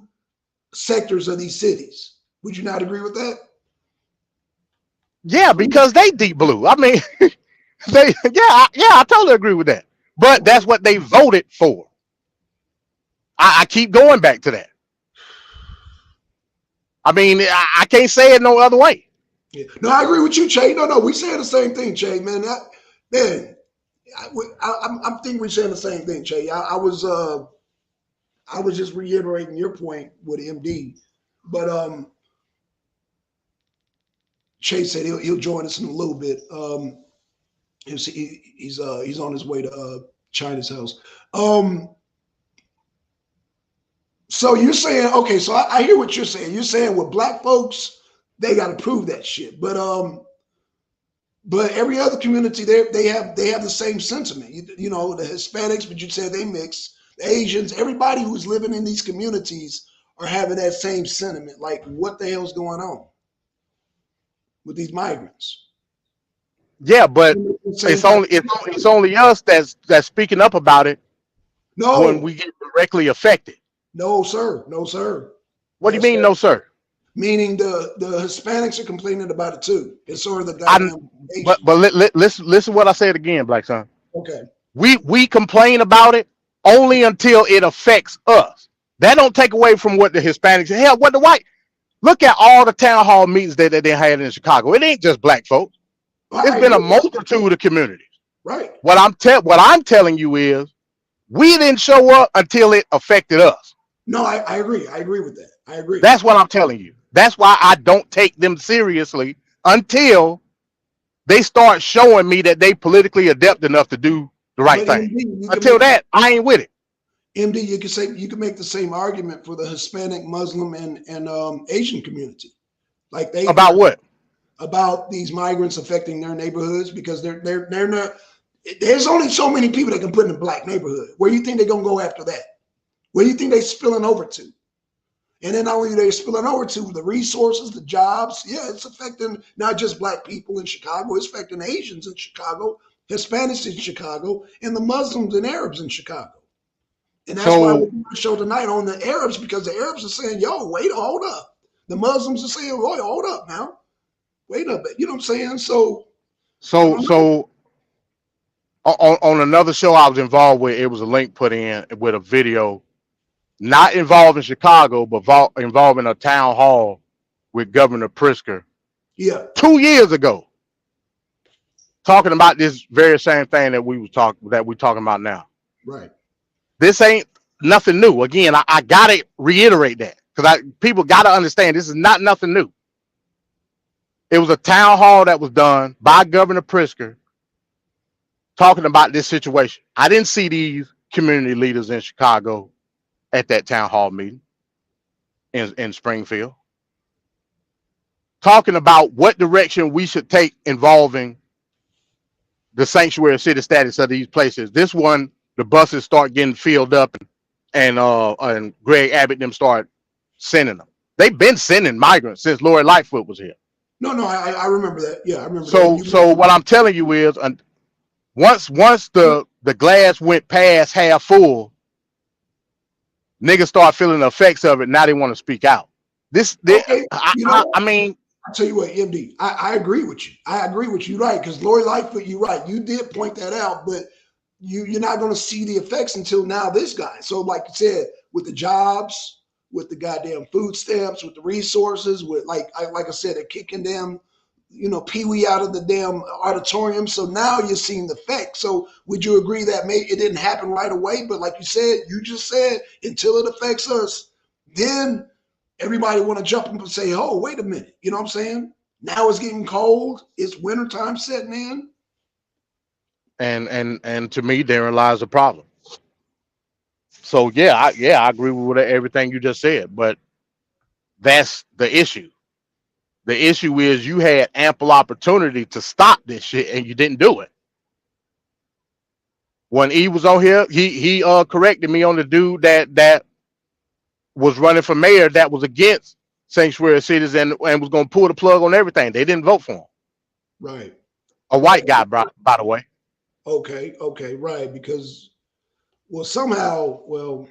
sectors of these cities. Would you not agree with that? Yeah, because they deep blue. I mean, I totally agree with that. But that's what they voted for. I keep going back to that. I mean, I can't say it no other way. Yeah. No, I agree with you, Che. No, we saying the same thing, Che. Man, I'm thinking we're saying the same thing, Che. I was just reiterating your point with MD, but Che said he'll join us in a little bit. He's on his way to China's house. So you're saying, okay, so I hear what you're saying. You're saying with black folks, they got to prove that shit. But every other community, they have the same sentiment. You know, the Hispanics, but you said they mix. The Asians, everybody who's living in these communities are having that same sentiment. Like, what the hell's going on with these migrants? Yeah, but it's only us that's speaking up about it when No, we get directly affected. no, sir, no, sir. What do you mean, no, sir? Meaning the Hispanics are complaining about it too. It's sort of the I goddamn but Asians. listen what I said again, Black Son. Okay. We complain about it only until it affects us. That don't take away from what the Hispanics, hell, what the white. Look at all the town hall meetings that they had in Chicago. It ain't just black folks. It's been a multitude of communities. Right. What I'm telling you is we didn't show up until it affected us. No, I agree. I agree with that. I agree. That's what I'm telling you. That's why I don't take them seriously until they start showing me that they politically adept enough to do the right thing. MD, until that, I ain't with it. MD, you can make the same argument for the Hispanic, Muslim, and Asian community. Like about what? About these migrants affecting their neighborhoods because they're not. There's only so many people that can put in a black neighborhood. Where do you think they're gonna go after that? Where do you think they're spilling over to? And then not only they're spilling over to the resources, the jobs. Yeah, it's affecting not just black people in Chicago. It's affecting Asians in Chicago, Hispanics in Chicago, and the Muslims and Arabs in Chicago. And that's why we're doing a show tonight on the Arabs, because the Arabs are saying, yo, wait, hold up. The Muslims are saying, Roy, hold up now. Wait a bit. You know what I'm saying? So on another show I was involved with, it was a link put in with a video not involving Chicago, but involving a town hall with Governor Pritzker. Yeah. 2 years ago. Talking about this very same thing that we're talking about now. Right. This ain't nothing new. Again, I gotta reiterate that because people gotta understand this is not nothing new. It was a town hall that was done by Governor Pritzker talking about this situation. I didn't see these community leaders in Chicago at that town hall meeting in Springfield talking about what direction we should take involving the sanctuary city status of these places. This one, the buses start getting filled up and Greg Abbott them start sending them. They've been sending migrants since Lori Lightfoot was here. No, I remember that. Yeah, I remember that. So what I'm telling you is Once the glass went past half full, niggas start feeling the effects of it. Now they want to speak out. Okay, you know I what? mean, I tell you what, MD, I agree with you. I agree with you, right? Because Lori Lightfoot, you're right. You did point that out, but you're not going to see the effects until now. This guy. So, like you said, with the jobs, with the goddamn food stamps, with the resources, with like I said, they're kicking them, Pee Wee out of the damn auditorium. So now you're seeing the effect. So would you agree that maybe it didn't happen right away, but like you just said, until it affects us, then everybody want to jump up and say, "Oh, wait a minute," you know what I'm saying? Now it's getting cold. It's wintertime setting in. and to me, therein lies the problem. So I agree with everything you just said, but that's the issue. The issue is you had ample opportunity to stop this shit and you didn't do it. When he was on here, he corrected me on the dude that was running for mayor that was against sanctuary cities and was going to pull the plug on everything. They didn't vote for him. Right. A white guy, by the way. Okay, right. Because, well, somehow, well,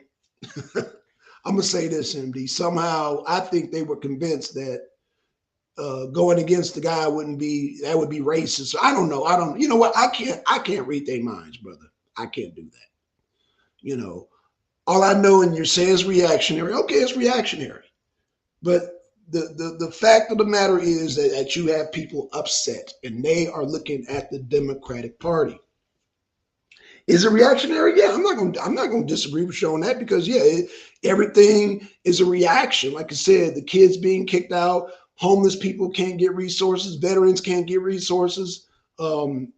I'm gonna say this, MD. Somehow, I think they were convinced that going against the guy would be racist. So I don't know. I don't. You know what? I can't read their minds, brother. I can't do that. You know, all I know, and you're saying is reactionary. Okay, it's reactionary, but the fact of the matter is that you have people upset, and they are looking at the Democratic Party. Is it reactionary? Yeah, I'm not gonna disagree with you on that because everything is a reaction. Like I said, the kids being kicked out, homeless people can't get resources, veterans can't get resources. Um,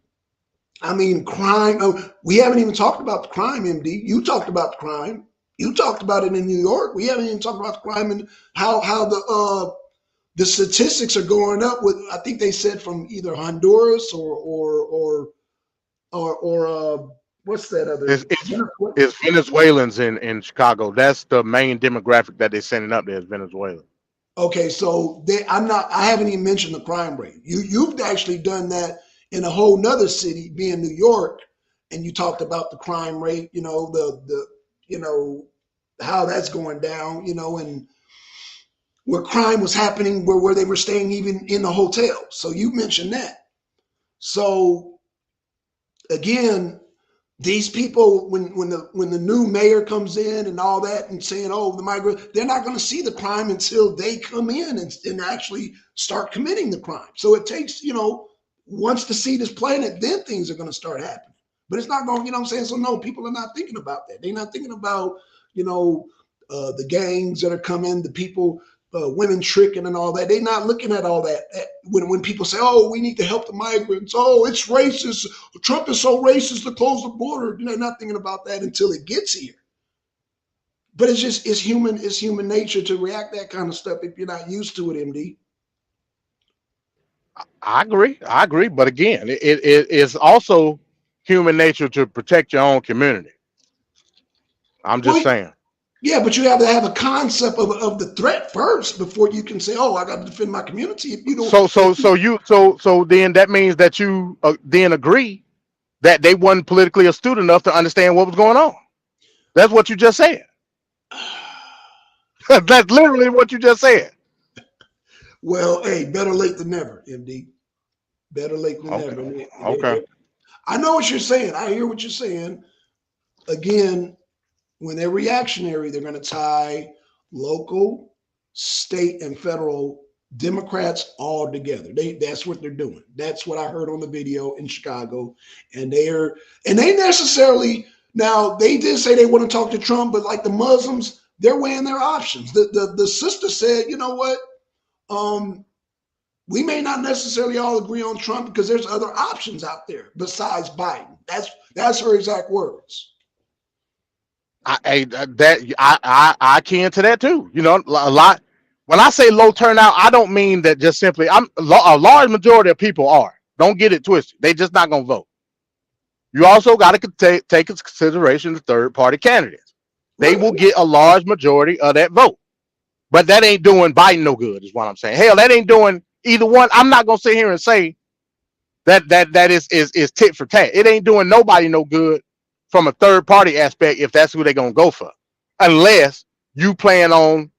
I mean, crime. Oh, we haven't even talked about the crime, MD. You talked about the crime. You talked about it in New York. We haven't even talked about the crime and how the statistics are going up. With I think they said from either Honduras or what's that other? It's, it's, it's Venezuelans in Chicago. That's the main demographic that they're sending up there is Venezuela. Okay, so I haven't even mentioned the crime rate. You've actually done that in a whole nother city, being New York, and you talked about the crime rate, the how that's going down, and where crime was happening, where they were staying even in the hotel. So you mentioned that. So again, these people, when the new mayor comes in and all that and saying, "Oh, the migrant," they're not going to see the crime until they come in and actually start committing the crime. So it takes, once the seed is planted, then things are going to start happening. But it's not going, you know what I'm saying? So no, people are not thinking about that. They're not thinking about, the gangs that are coming, the people, women tricking and all that. They're not looking at all that. When people say, "Oh, we need to help the migrants," "Oh, it's racist. Trump is so racist to close the border." They're not thinking about that until it gets here. But it's human nature to react that kind of stuff if you're not used to it, MD. I agree. But again, it is also human nature to protect your own community. I'm just Well, saying. yeah, but you have to have a concept of the threat first before you can say, "Oh, I got to defend my community." If you don't, So then that means that you then agree that they weren't politically astute enough to understand what was going on. That's what you just said. That's literally what you just said. well, hey, better late than never, MD. Better late than never. Okay. Okay. I know what you're saying. I hear what you're saying. Again, when they're reactionary, they're going to tie local, state, and federal Democrats all together. That's what they're doing. That's what I heard on the video in Chicago. And they necessarily, now they did say they want to talk to Trump, but like the Muslims, they're weighing their options. The sister said, "You know what? Um, we may not necessarily all agree on Trump because there's other options out there besides Biden." That's her exact words. I can to that too. A lot. When I say low turnout, I don't mean that just simply. A large majority of people are. Don't get it twisted. They just not gonna vote. You also got to take into consideration the third party candidates. They Right. will get a large majority of that vote, but that ain't doing Biden no good. Is what I'm saying. Hell, that ain't doing either one. I'm not gonna sit here and say That is tit for tat. It ain't doing nobody no good from a third party aspect if that's who they're gonna go for, unless you plan on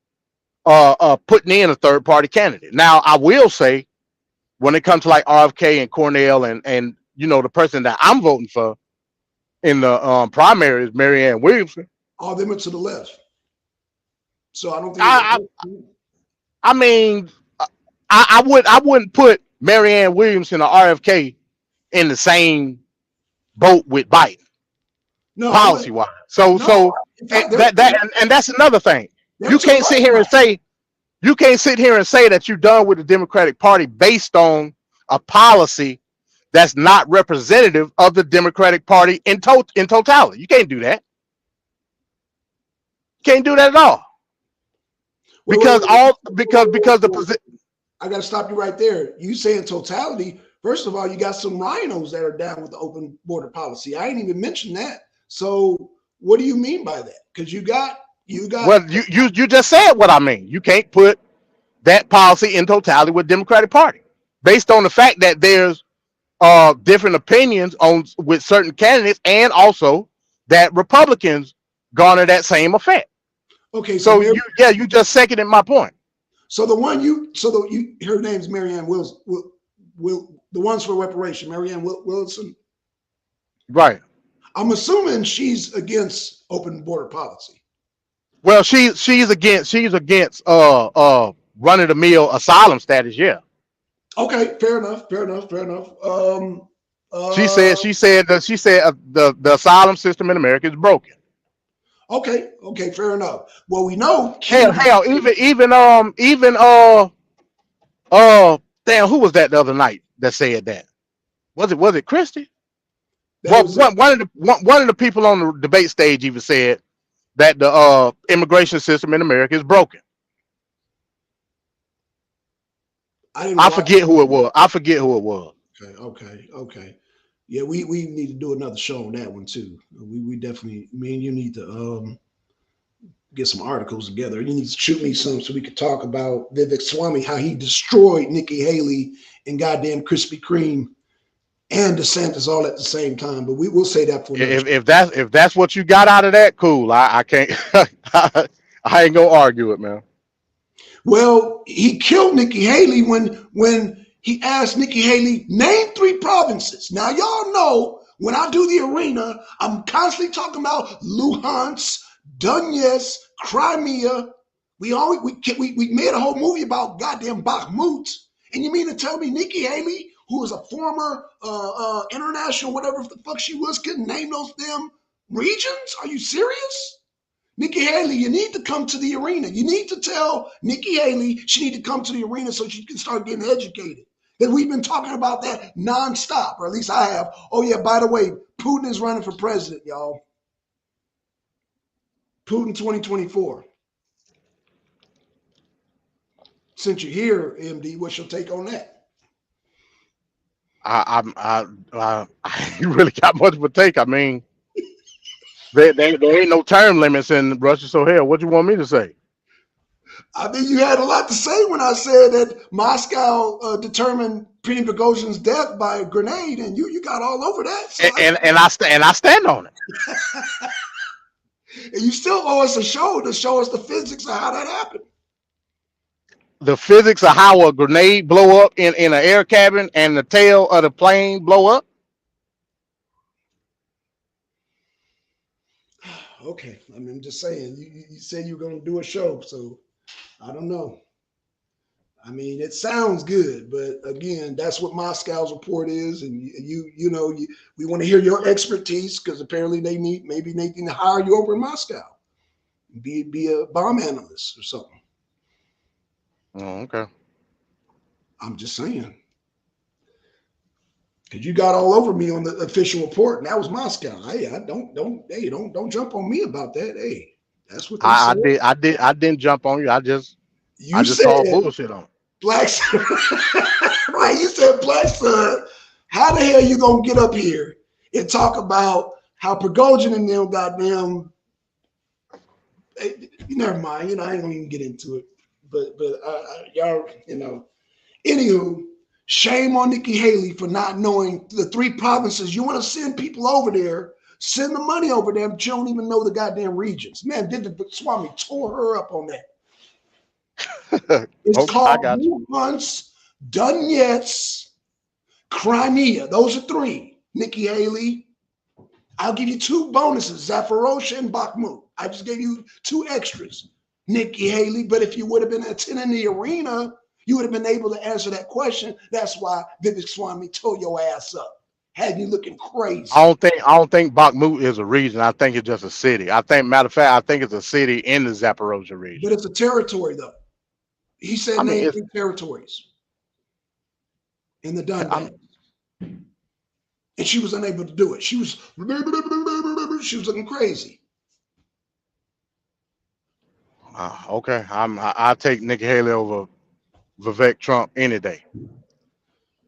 putting in a third party candidate. Now, I will say when it comes to like RFK and Cornell and the person that I'm voting for in the primary is Marianne Williamson. All them are to the left. So I don't think it's I I mean, I wouldn't put Marianne Williamson or RFK in the same boat with Biden no, I policy wouldn't. wise. So No, in fact, and that's another thing. they're You to the can't sit right here and now. say that you're done with the Democratic Party based on a policy that's not representative of the Democratic Party in totality. You can't do that. Can't do that at all. Because the position. I got to stop you right there. You saying totality. First of all, you got some rhinos that are down with the open border policy. I ain't even mentioned that. So what do you mean by that? Because you got Well, you just said what I mean. You can't put that policy in totality with Democratic Party based on the fact that there's different opinions on with certain candidates, and also that Republicans garner that same effect. okay. So you just seconded my point. So her name's Marianne Wilson. The ones for reparation, Marianne Wilson. Right. I'm assuming she's against open border policy. Well, she's against run of the mill asylum status. Yeah. Okay, fair enough. She said the asylum system in America is broken. Okay, fair enough. Well, we know Hell, damn, who was that the other night that said that? Was it Christie? Well, one of the people on the debate stage even said that the immigration system in America is broken. I forget who it was. Okay. Yeah, we need to do another show on that one too. We definitely, me and you need to get some articles together. You need to shoot me some so we could talk about Vivek Swamy, how he destroyed Nikki Haley and goddamn Krispy Kreme and DeSantis all at the same time. But we will say that for if that's what you got out of that, cool. I can't I ain't gonna argue it, man. Well, he killed Nikki Haley when he asked Nikki Haley, name 3 provinces. Now, y'all know when I do the arena, I'm constantly talking about Luhansk, Donetsk, Crimea. We made a whole movie about goddamn Bakhmut. And you mean to tell me Nikki Haley, who is a former international, whatever the fuck she was, couldn't name those damn regions? Are you serious? Nikki Haley, you need to come to the arena. You need to tell Nikki Haley she need to come to the arena so she can start getting educated. That we've been talking about that nonstop, or at least I have. Oh yeah, by the way, Putin is running for president, y'all. Putin 2024. Since you're here, MD, what's your take on that? I really got much of a take. I mean, there ain't no term limits in Russia, so hell, what you want me to say? I mean, you had a lot to say when I said that Moscow determined Penny Boghossian's death by a grenade, and you got all over that. So I stand on it. And you still owe us a show to show us the physics of how that happened. The physics of how a grenade blow up in an air cabin and the tail of the plane blow up. Okay, I mean, I'm just saying. You said you were going to do a show, so I don't know. I mean, it sounds good, but again, that's what Moscow's report is, and we want to hear your expertise because apparently they need to hire you over in Moscow, be a bomb analyst or something. Oh, okay. I'm just saying. Because you got all over me on the official report, and that was Moscow. Hey, don't jump on me about that. Hey, that's what they said. I didn't jump on you. I just said called bullshit on it. Black Sun. Right, you said Black Sun. How the hell you gonna get up here and talk about how Prigozhin and them goddamn? Never mind. I ain't gonna even get into it. But y'all, anywho, Shame on Nikki Haley for not knowing the three provinces. You want to send people over there, send the money over there, but you don't even know the goddamn regions. Man, Vivek Swami tore her up on that. It's Okay, I called got you. Luhansk, Donetsk, Crimea. Those are three. Nikki Haley, I'll give you two bonuses, Zaporozhye and Bakhmut. I just gave you two extras, Nikki Haley. But if you would have been attending the arena, you would have been able to answer that question. That's why Vivek Swami tore your ass up. Had you looking crazy. I don't think Bakhmut is a region. I think it's just a city. I think, matter of fact, I think it's a city in the Zaporozhye region. But it's a territory, though. He said I mean, name it's, three territories in the I'm, Donbass. And she was unable to do it. She was looking crazy. okay. I take Nikki Haley over Vivek Trump any day.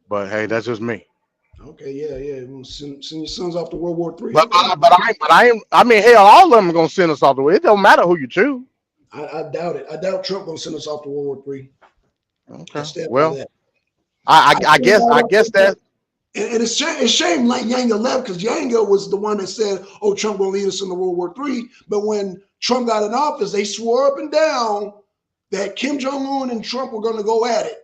But hey, that's just me. Okay, yeah. Send your sons off to World War III. But Okay. I ain't. I mean, hell, all of them are gonna send us off the way. It don't matter who you choose. I doubt it. I doubt Trump gonna send us off to World War III. I Okay. stand by Well, that. I guess that. And it's shame like Yanga left because Yanga was the one that said, "Oh, Trump gonna lead us into World War III." But when Trump got in office, they swore up and down that Kim Jong Un and Trump were going to go at it.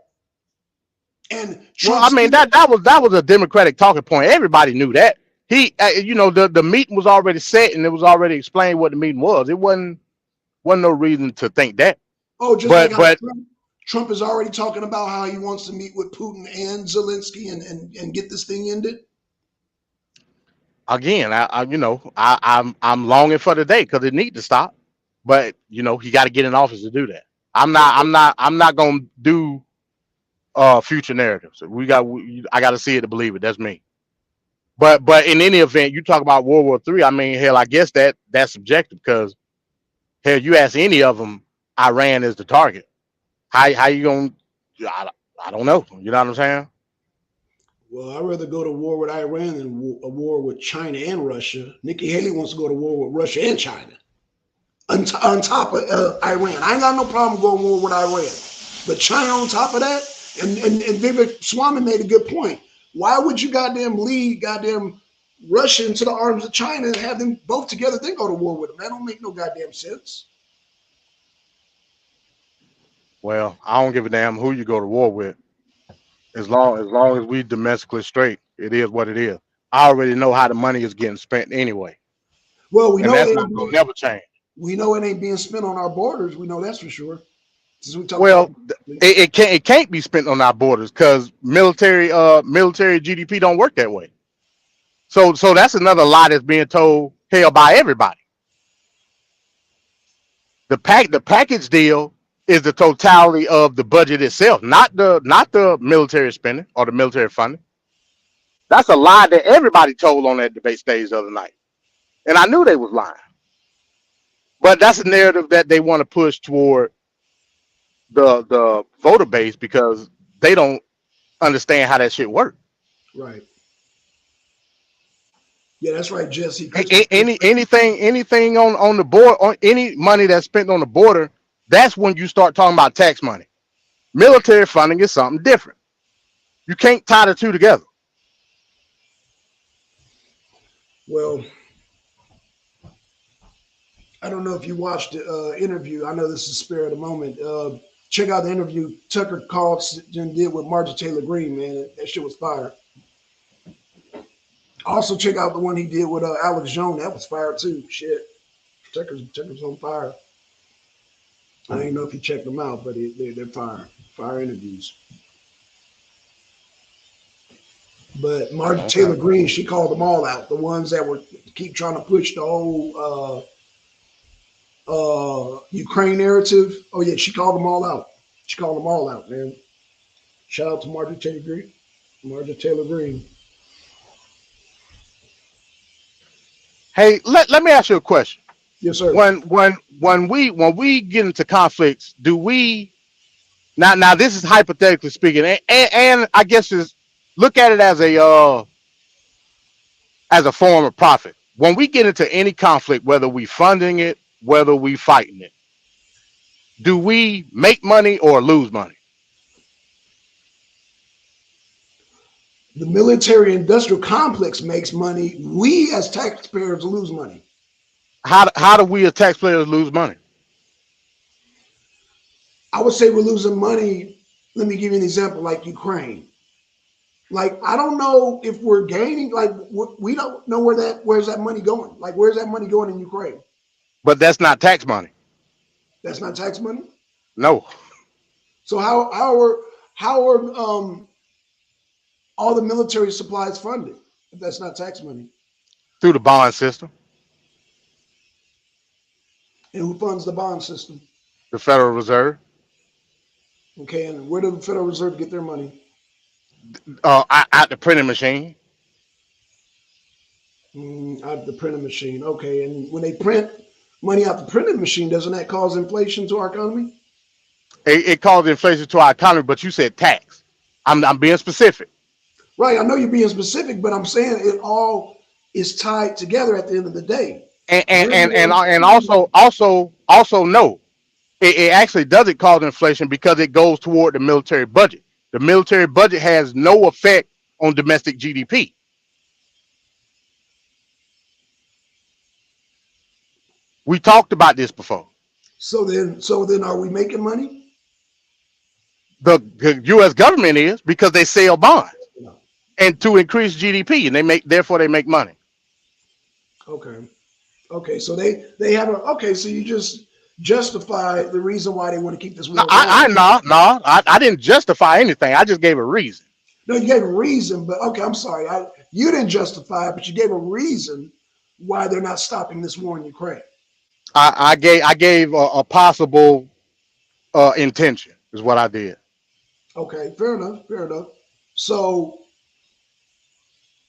And Well, Trump, I mean that was a Democratic talking point. Everybody knew that. The meeting was already set and it was already explained what the meeting was. It wasn't no reason to think that. just like But how Trump is already talking about how he wants to meet with Putin and Zelensky and get this thing ended. again, I'm longing for the day because it needs to stop. But he got to get in office to do that. I'm not gonna do future narratives. I got to see it to believe it. That's me. But in any event, you talk about World War III. I mean, hell, I guess that's subjective because hell, you ask any of them, Iran is the target. How you gonna? I don't know. You know what I'm saying? Well, I'd rather go to war with Iran than a war with China and Russia. Nikki Haley wants to go to war with Russia and China on top of Iran. I ain't got no problem going to war with Iran. But China on top of that, and Vivek Swami made a good point. Why would you goddamn lead goddamn Russia into the arms of China and have them both together, then go to war with them? That don't make no goddamn sense. Well, I don't give a damn who you go to war with, as long as we domestically straight. It is what it is. I already know how the money is getting spent anyway, Well, we and know that's it not gonna never change. we know it ain't being spent on our borders. We know that's for sure. Since we talk about Well, it can't be spent on our borders because military GDP don't work that way. So that's another lie that's being told hell by everybody. The package deal is the totality of the budget itself, not the military spending or the military funding. That's a lie that everybody told on that debate stage the other night, and I knew they was lying. But that's a narrative that they want to push toward the voter base because they don't understand how that shit works. right. Yeah, that's right, Jesse. Christopher. Anything on the board, on any money that's spent on the border, that's when you start talking about tax money. Military funding is something different. You can't tie the two together. Well, I don't know if you watched the interview. I know this is spare of the moment. Check out the interview Tucker Carlson did with Marjorie Taylor Greene, man. That shit was fire. Also, check out the one he did with Alex Jones. That was fire too. Shit. Tucker's on fire. I don't know if you checked them out, but they're fire. Fire interviews. But Marjorie Taylor Okay. Greene, she called them all out. The ones that were keep trying to push the whole Ukraine narrative. Oh yeah, she called them all out. She called them all out, man. Shout out to Marjorie Taylor Greene. Marjorie Taylor Greene. Hey, let me ask you a question. Yes, sir. When we get into conflicts, do we now this is hypothetically speaking, and I guess is look at it as a form of profit. When we get into any conflict, whether we funding it, whether we fighting it, do we make money or lose money? The military industrial complex makes money. We as taxpayers lose money. How do we as taxpayers lose money? I would say we're losing money. Let me give you an example like Ukraine. Like, I don't know if we're gaining, like, we don't know where's that money going? Like, where's that money going in Ukraine? But that's not tax money. That's not tax money. No, So how are all the military supplies funded if that's not tax money? through the bond system, And who funds the bond system? the Federal Reserve, Okay, and where does the Federal Reserve get their money? out the printing machine. Out of the printing machine. Okay, and when they print money out the printing machine, doesn't that cause inflation to our economy? It caused inflation to our economy, but you said tax. I'm being specific. Right. I know you're being specific, but I'm saying it all is tied together at the end of the day. And also no, it actually doesn't cause inflation because it goes toward the military budget. The military budget has no effect on domestic GDP. We talked about this before. So then, are we making money? The U.S. government is because they sell bonds No. and to increase GDP, and therefore they make money. Okay. Okay. So they have a. Okay. So you just justify the reason why they want to keep this No, war going. I didn't justify anything. I just gave a reason. No, you gave a reason, but okay. I'm sorry. You didn't justify it, but you gave a reason why they're not stopping this war in Ukraine. I gave a possible intention is what I did. Okay. Fair enough. Fair enough. So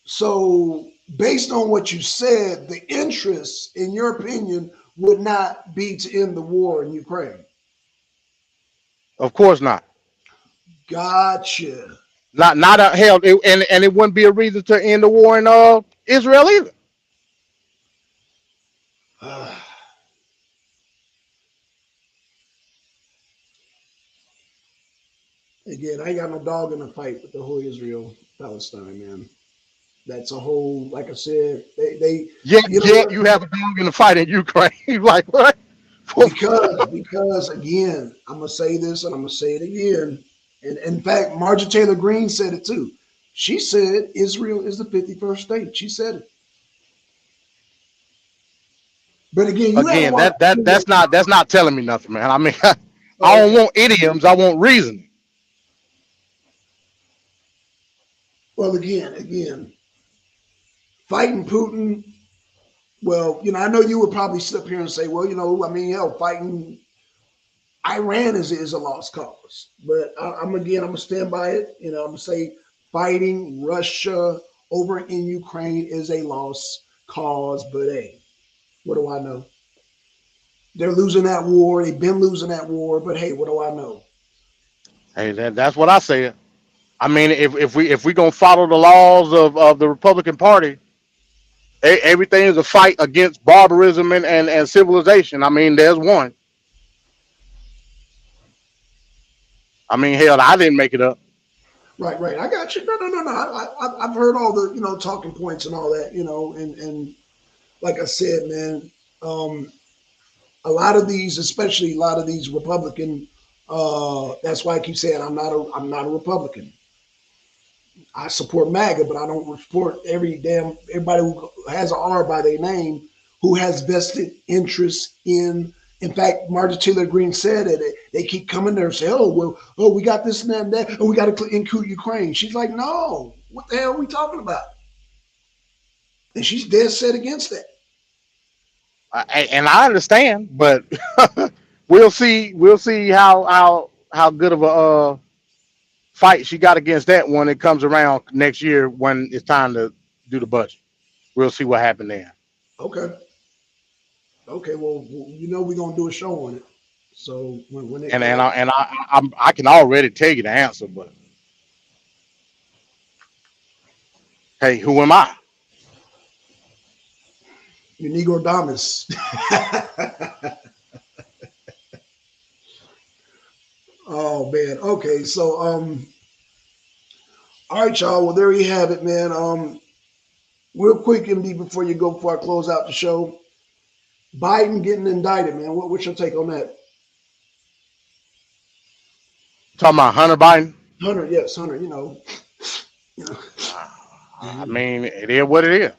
So, based on what you said, the interest, in your opinion, would not be to end the war in Ukraine. Of course not. Gotcha. Not a hell, and it wouldn't be a reason to end the war in Israel either. Again, I ain't got no dog in the fight with the whole Israel Palestine, man. That's a whole, like I said, they you know Yet what? you have a dog in the fight in Ukraine. Like what? Because again, I'm gonna say this and I'm gonna say it again. And in fact, Marjorie Taylor Greene said it too. She said Israel is the 51st state. She said it. But again, you haven't Again, watched. that's not telling me nothing, man. I mean, I don't Okay. want idioms. I want reasoning. Well, again, fighting Putin. Well, I know you would probably sit up here and say, well, I mean, hell, fighting Iran is a lost cause. But I'm gonna stand by it. I'm gonna say fighting Russia over in Ukraine is a lost cause. But hey, what do I know? They're losing that war. They've been losing that war. But hey, what do I know? Hey, that's what I said. I mean, if we gonna follow the laws of the Republican Party, everything is a fight against barbarism and civilization. I mean, there's one. I mean, hell, I didn't make it up. Right, right. I got you. No. I've heard all the talking points and all that. And like I said, man, um, a lot of these, especially a lot of these Republican. That's why I keep saying I'm not a Republican. I support MAGA, but I don't support everybody who has an R by their name who has vested interest in. In fact, Marjorie Taylor Greene said it. They keep coming there and say, "Oh, well, we got this and that, and that, and we got to include Ukraine." She's like, "No, what the hell are we talking about?" And she's dead set against that. And I understand, but we'll see. We'll see how good of a fight she got against that when it comes around next year when it's time to do the budget. We'll see what happened there. Okay, okay. Well, we're gonna do a show on it. So when it And comes, I can already tell you the answer, but hey, who am I? you Negro Damas. Oh man. Okay. So All right, y'all. Well, there you have it, man. Real quick, MD, before you go, before I close out the show, Biden getting indicted, man. What's your take on that? Talking about Hunter Biden. Hunter, yes, Hunter. You know. I mean, it is what it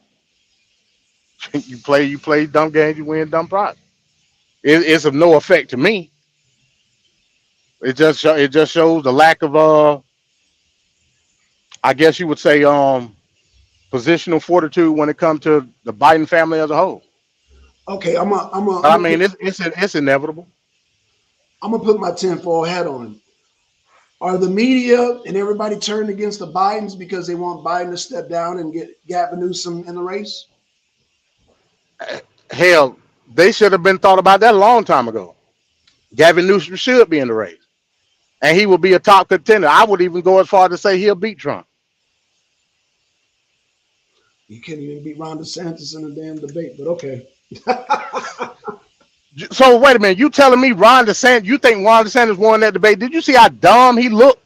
is. You play dumb games, you win dumb prizes. It's of no effect to me. It just shows the lack of I guess you would say positional fortitude when it comes to the Biden family as a whole. Okay, I'm a, I'm a, But I'm I gonna put, mean, it's inevitable. I'm gonna put my tinfoil hat on. Are the media and everybody turned against the Bidens because they want Biden to step down and get Gavin Newsom in the race? Hell, they should have been thought about that a long time ago. Gavin Newsom should be in the race, and he will be a top contender. I would even go as far to say he'll beat Trump. You can't even beat Ron DeSantis in a damn debate, but okay. So wait a minute, you telling me Ron DeSantis? You think Ron DeSantis won that debate? Did you see how dumb he looked?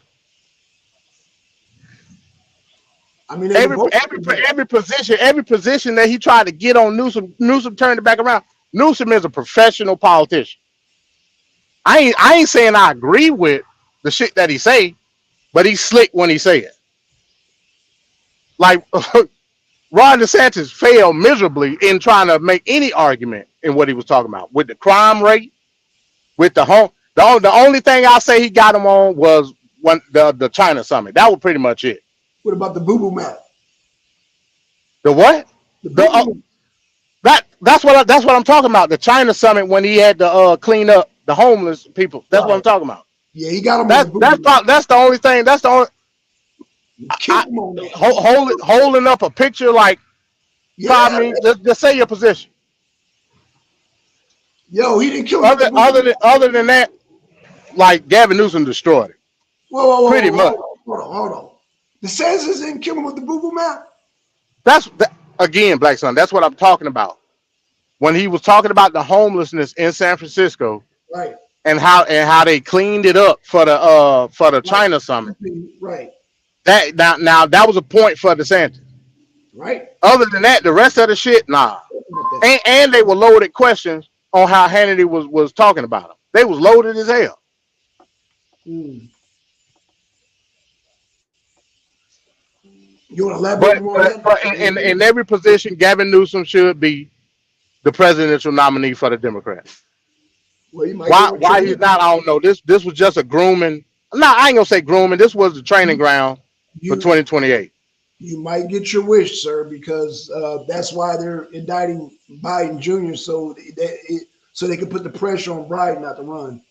I mean, they were Every both. every position that he tried to get on Newsom turned it back around. Newsom is a professional politician. I ain't saying I agree with the shit that he say, but he's slick when he say it. Like Ron DeSantis failed miserably in trying to make any argument in what he was talking about with the crime rate, with the home. The only thing I say he got him on was when the China summit. That was pretty much it. What about the boo boo map? The what? The The boo boo. that's what I'm talking about. The China summit when he had to clean up the homeless people. That's what I'm Right. talking about. Yeah, he got him on the That's boo that's boo map. that's the only thing. That's the only Killed him on that. holding up a picture like Yeah. probably just say your position. Yo, he didn't kill him with the Other boo other boo than map. other than that, like Gavin Newsom destroyed it Whoa, whoa, whoa, pretty whoa, much. hold on. The Census didn't kill him with the boo boo map. Again, Black Son. That's what I'm talking about. When he was talking about the homelessness in San Francisco Right, and how they cleaned it up for the right, China summit. right, That now that was a point for DeSantis. right. Other than that, the rest of the shit, nah. And they were loaded questions on how Hannity was talking about him. They was loaded as hell. Hmm. You want to elaborate But more on but, that? but in every position, Gavin Newsom should be the presidential nominee for the Democrats. Well, you might get Why what why you he's need. not? I don't know. This was just a grooming. No, I ain't gonna say grooming. This was the training ground for You 2028. you might get your wish, sir, because that's why they're indicting Biden Jr. So they can put the pressure on Biden not to run.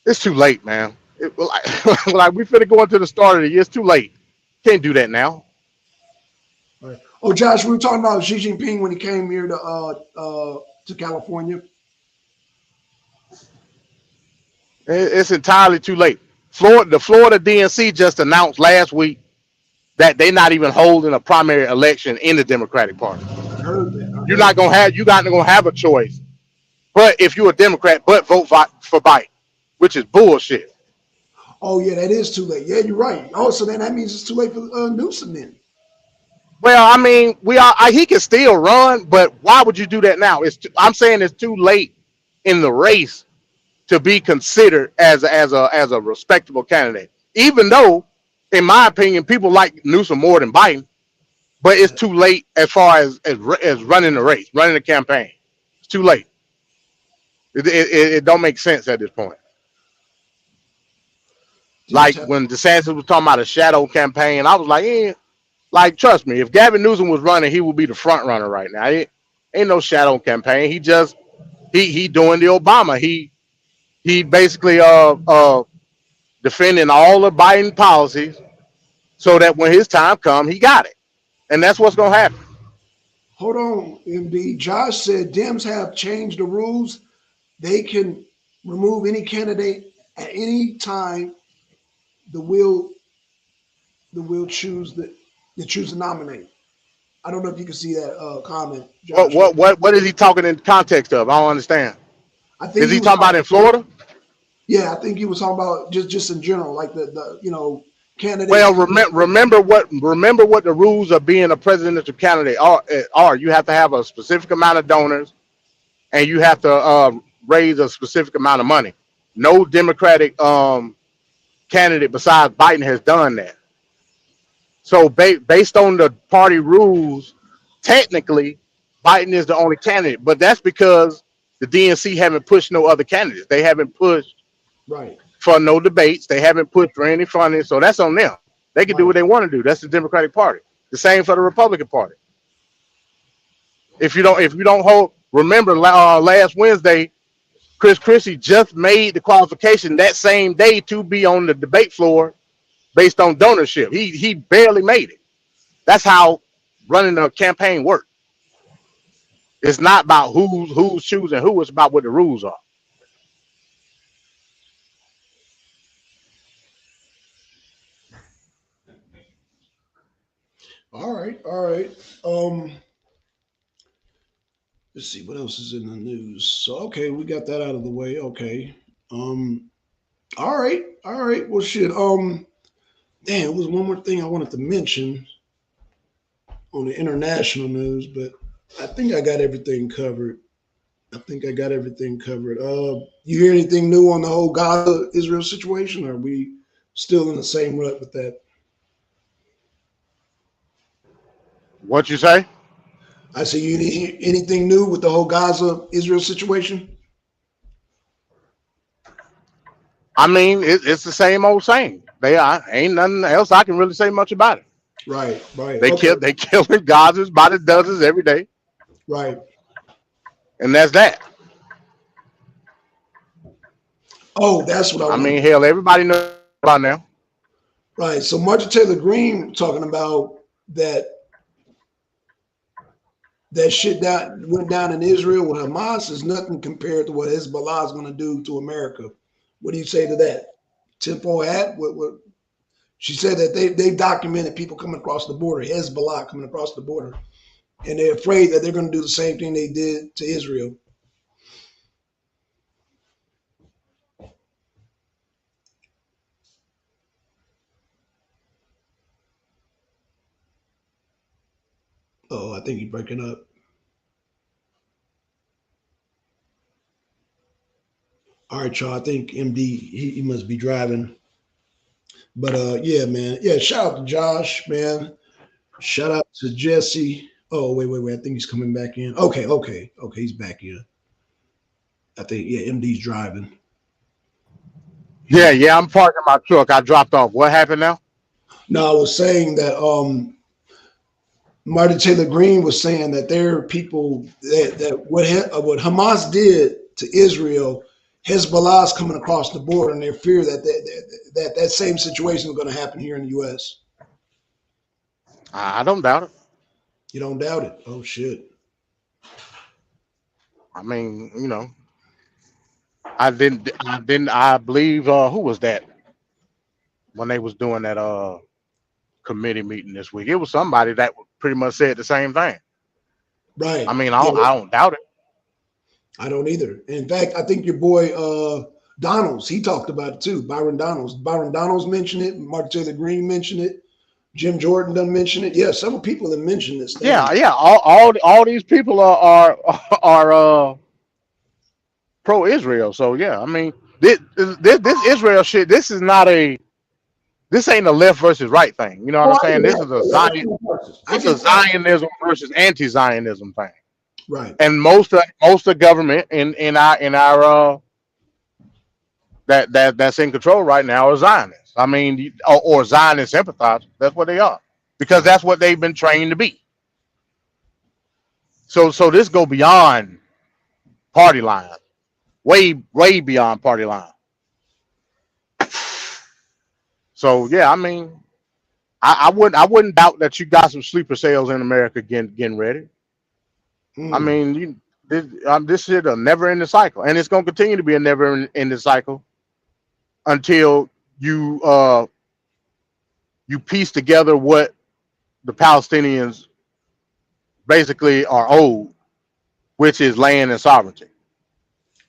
It's too late, man. Like we finna go into the start of the year. It's too late. Can't do that now. Right. Oh, Josh, we were talking about Xi Jinping when he came here to California. It's entirely too late. The Florida DNC just announced last week that they're not even holding a primary election in the Democratic Party. I heard that. I You're heard not that. gonna have a choice. But if you're a Democrat, but vote for Biden, which is bullshit. Oh yeah, that is too late. Yeah, you're right. Oh, so then that means it's too late for Newsom then. Well, I mean, he can still run, but why would you do that now? I'm saying it's too late in the race to be considered as a respectable candidate. Even though, in my opinion, people like Newsom more than Biden, but it's too late as far as running the race, running the campaign. It's too late. It don't make sense at this point. Like when DeSantis was talking about a shadow campaign, I was like, yeah, like trust me, if Gavin Newsom was running, he would be the front runner right now. Ain't no shadow campaign. He doing the Obama. He basically defending all the Biden policies so that when his time comes, he got it. And that's what's gonna happen. Hold on, MD. Josh said Dems have changed the rules. They can remove any candidate at any time. The will choose the choose to nominate. I don't know if you can see that comment, What Josh. what what what is he talking in context of? I don't understand. I think Is he he was talking about talking. in Florida? Yeah, I think he was talking about just in general, like the candidate. Well, remember what the rules of being a presidential candidate are. You have to have a specific amount of donors, and you have to raise a specific amount of money. No Democratic candidate besides Biden has done that. So based on the party rules, technically, Biden is the only candidate. But that's because the DNC haven't pushed no other candidates. They haven't pushed Right, for no debates. They haven't pushed for any funding. So that's on them. They can do right. what they want to do. That's the Democratic Party. The same for the Republican Party. If you don't hold, remember last Wednesday, Chris Christie just made the qualification that same day to be on the debate floor based on donorship. He barely made it. That's how running a campaign works. It's not about who's choosing who. It's about what the rules are. All right, all right. Um, let's see what else is in the news. So okay, we got that out of the way. Okay. Um, all right, all right. Well, shit. Damn, it was one more thing I wanted to mention on the international news, but I think I got everything covered. I think I got everything covered. You hear anything new on the whole Gaza Israel situation? Or are we still in the same rut with that? What you say? I see anything new with the whole Gaza Israel situation? I mean, it's the same old same. They are ain't nothing else I can really say much about it. Right, right. They Okay, killing Gazans by the dozens every day, right. and that's that. Oh, that's what I I want. mean, hell, everybody knows by now. Right. So Martin Taylor Greene talking about that shit that went down in Israel with Hamas is nothing compared to what Hezbollah is going to do to America. What do you say to that? Tempo hat? What she said that they documented people coming across the border, Hezbollah coming across the border, and they're afraid that they're going to do the same thing they did to Israel. Oh, I think he's breaking up. All right, y'all. I think MD he must be driving. But yeah, man. Yeah, shout out to Josh, man. Shout out to Jesse. Oh, wait. I think he's coming back in. Okay. He's back in. I think, yeah, MD's driving. Yeah, He's yeah. I'm parking my truck. I dropped off. What happened now? no, I was saying that Martin Taylor Greene was saying that there are people that what Hamas did to Israel, Hezbollah's coming across the border, and they fear that same situation is going to happen here in the U.S. I don't doubt it. You don't doubt it? Oh shit! I mean, I believe who was that when they was doing that committee meeting this week? It was somebody that pretty much said the same thing. I Right? mean, Yeah, I don't doubt it. I don't either. In fact, I think your boy Donalds, he talked about it too. Byron Donalds. Byron Donalds mentioned it. Mark Taylor Green mentioned it. Jim Jordan done mention it. Yeah, several people have mentioned this thing. Yeah, yeah. All these people are pro Israel. So yeah, I mean, this Israel shit. This ain't a left versus right thing. You know what Oh, I'm I saying? This is a get Zion. that. I It's get a that. Zionism versus anti-Zionism thing. Right. And most of government in our that's in control right now are Zionists. I mean, or Zionist sympathizers. That's what they are, because Right. that's what they've been trained to be. So this go beyond party line, way beyond party line. So yeah, I mean, I wouldn't doubt that you got some sleeper cells in America getting ready. I Hmm. mean, this shit a never ending cycle, and it's gonna continue to be a never ending cycle until you piece together what the Palestinians basically are owed, which is land and sovereignty.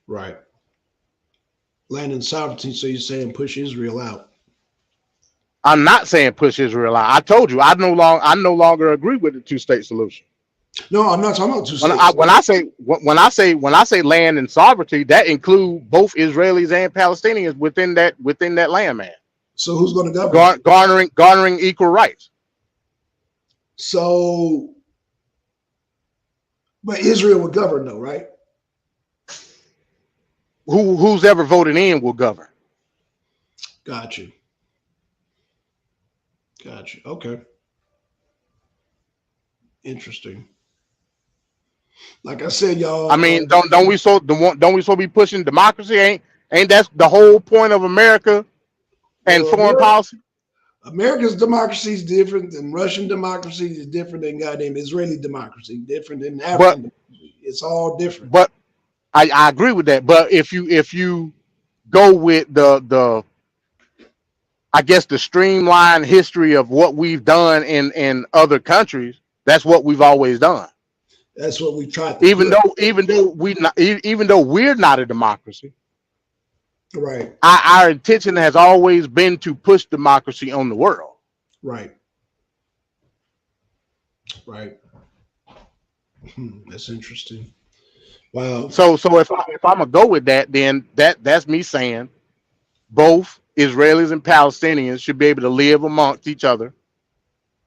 Right. Land and sovereignty. So you're saying push Israel out? I'm not saying push Israel out. I told you I no longer agree with the two-state solution. No, I'm not talking about two When states. I say land and sovereignty, that include both Israelis and Palestinians within that landmass. So who's going to govern? Garnering equal rights. So, but Israel would govern, though, right? Who's ever voted in will govern. Got you. Got you. Okay. Interesting. Like I said, y'all. I mean, don't we so be pushing democracy? Ain't that's the whole point of America and foreign policy? America's democracy is different than Russian democracy, is different than goddamn Israeli democracy, different than African democracy. It's all different. But I agree with that. But if you go with the I guess the streamlined history of what we've done in other countries, that's what we've always done. That's what we tried to even though we're not a democracy. Right. Our intention has always been to push democracy on the world. Right. Right. That's interesting. Wow. So if I'm gonna go with that, then that's me saying both Israelis and Palestinians should be able to live amongst each other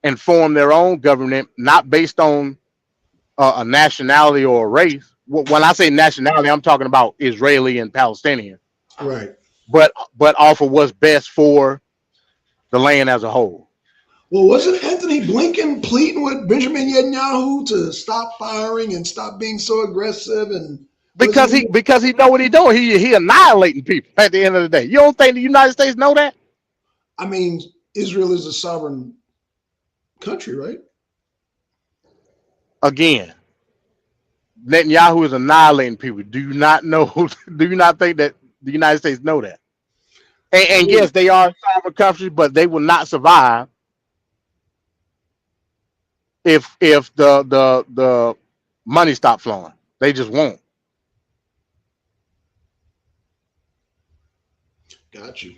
and form their own government, not based on a nationality or a race. When I say nationality, I'm talking about Israeli and Palestinian. Right. But off of what's best for the land as a whole. Well, wasn't Anthony Blinken pleading with Benjamin Netanyahu to stop firing and stop being so aggressive? And because he know what he's doing. He annihilating people at the end of the day. You don't think the United States know that? I mean, Israel is a sovereign country, right? Again, Netanyahu is annihilating people. Do you not know? Do you not think that the United States know that? And yes, they are sovereign countries, but they will not survive if the money stops flowing. They just won't. Got you.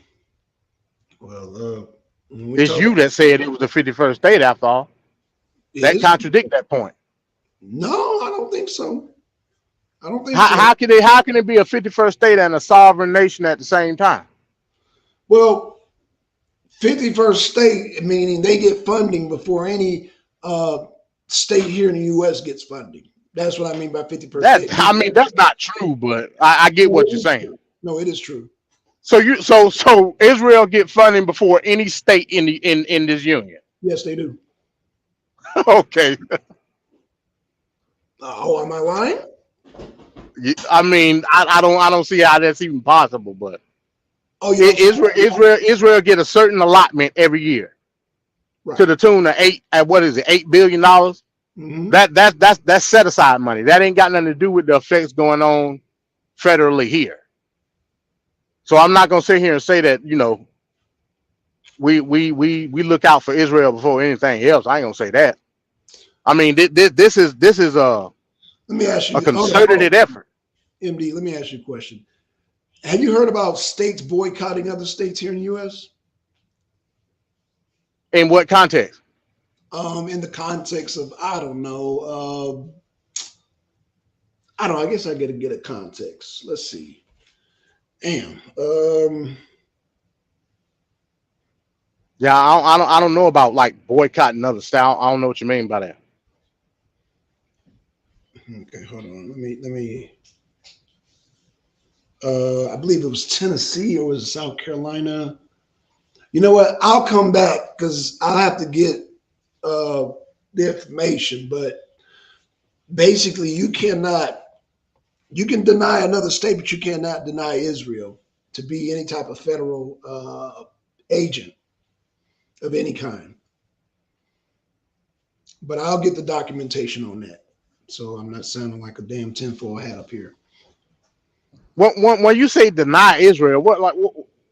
Well, it's you that said it was the 51st state after all. That contradicts that point. No, I don't think so. I don't think so. How can it be a 51st state and a sovereign nation at the same time? Well, 51st state, meaning they get funding before any state here in the U.S. gets funding. That's what I mean by 51st state. I mean, that's not true, but I get what you're saying. No, it is true. So Israel get funding before any state in this union. Yes, they do. Okay. Oh, am I lying? I mean, I don't see how that's even possible, but Israel get a certain allotment every year, right, to the tune of $8 billion. Mm-hmm. That's set aside money. That ain't got nothing to do with the effects going on federally here. So I'm not gonna sit here and say that we look out for Israel before anything else. I ain't gonna say that. I mean, this is let me ask you a concerted effort. MD, let me ask you a question. Have you heard about states boycotting other states here in the U.S.? In what context? In the context of, I don't know. I guess I got to get a context. Let's see. Damn. Yeah, I don't know about like boycotting other style. I don't know what you mean by that. Okay, hold on. Let me. I believe it was Tennessee or was it South Carolina. You know what? I'll come back because I'll have to get the information. But basically, you can deny another state, but you cannot deny Israel to be any type of federal agent of any kind. But I'll get the documentation on that, so I'm not sounding like a damn tinfoil hat up here. When you say deny Israel, what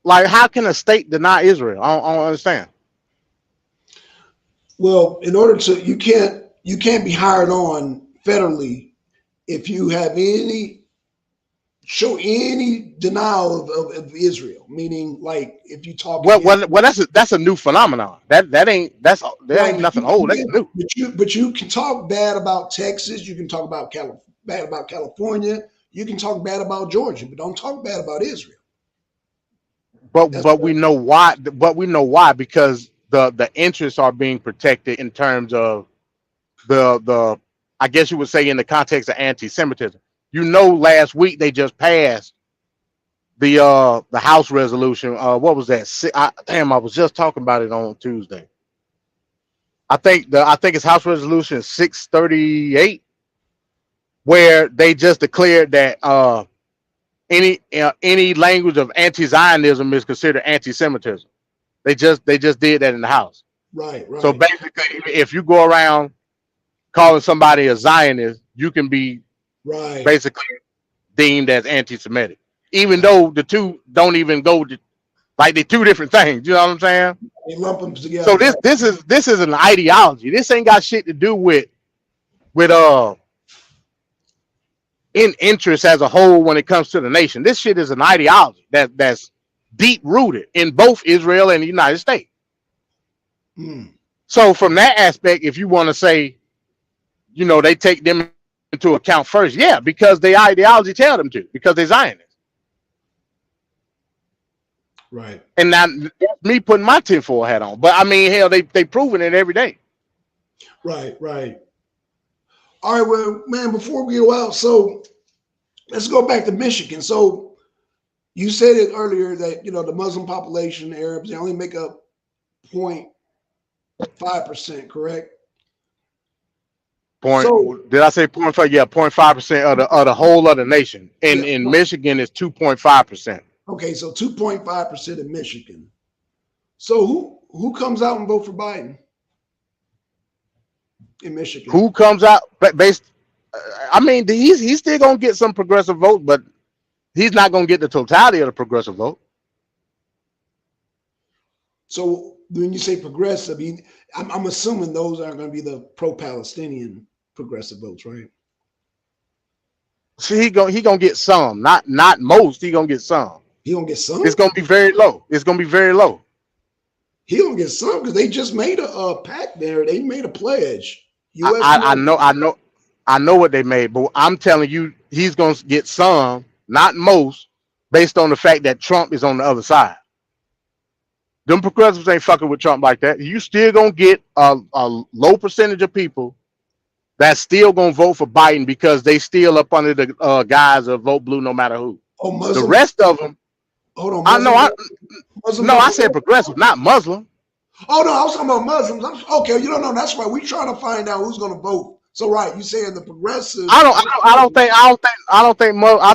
like how can a state deny Israel? I don't understand. Well, in order to, you can't be hired on federally if you have any show any denial of Israel. Meaning, like if you talk Well, against, that's a new phenomenon. That right? ain't nothing old. That's new. But you can talk bad about Texas. You can talk about bad about California. You can talk bad about Georgia, but don't talk bad about Israel. That's But what, we know why. But we know why, because the interests are being protected in terms of the I guess you would say in the context of anti-Semitism. You know, last week they just passed the House resolution. What was that? Damn, I was just talking about it on Tuesday. I think it's House Resolution 638, where they just declared that any language of anti-Zionism is considered anti-Semitism. They just did that in the House. right, So right, basically, if you go around calling somebody a Zionist, you can be right. basically deemed as anti-Semitic, even though the two don't even go to, like, they're two different things. You know what I'm saying? They lump them So together, right? this is an ideology. This ain't got shit to do with in interest as a whole when it comes to the nation. This shit is an ideology that's deep rooted in both Israel and the United States. Mm, So from that aspect, if you want to say, you know, they take them into account first, yeah, because the ideology tell them to, because they're Zionists. right, And now that's me putting my tinfoil hat on. But I mean, hell, they proving it every day. right, right. All right, well, man. Before we go out, so let's go back to Michigan. So you said it earlier that the Muslim population, the Arabs, they only make up 0.5%, correct? So Did I say 0.5? Yeah, 0.5% of the whole of the nation. yeah, In Michigan is 2.5%. okay, so 2.5% in Michigan. So who comes out and vote for Biden in Michigan? Who comes out based? I mean, he's still gonna get some progressive vote, but he's not gonna get the totality of the progressive vote. So when you say progressive, I'm assuming those aren't going to be the pro-Palestinian progressive votes, right? See, he gonna get some, not most. He gonna get some. He gonna get some. It's gonna be very low. It's gonna be very low. He gonna get some because they just made a pact there. They made a pledge. I, U.S. I, I know, I know, I know what they made, but I'm telling you, he's gonna get some, not most, based on the fact that Trump is on the other side. Them progressives ain't fucking with Trump like that. You still gonna get a low percentage of people that's still gonna vote for Biden because they still up under the guise of vote blue no matter who. Oh, The Muslim. rest of them, Hold on, I know. Muslim. No, I said progressive, not Muslim. Oh no, I was talking about Muslims. Okay, you don't know. That's right. We trying to find out who's gonna vote. So right, you saying the progressives? I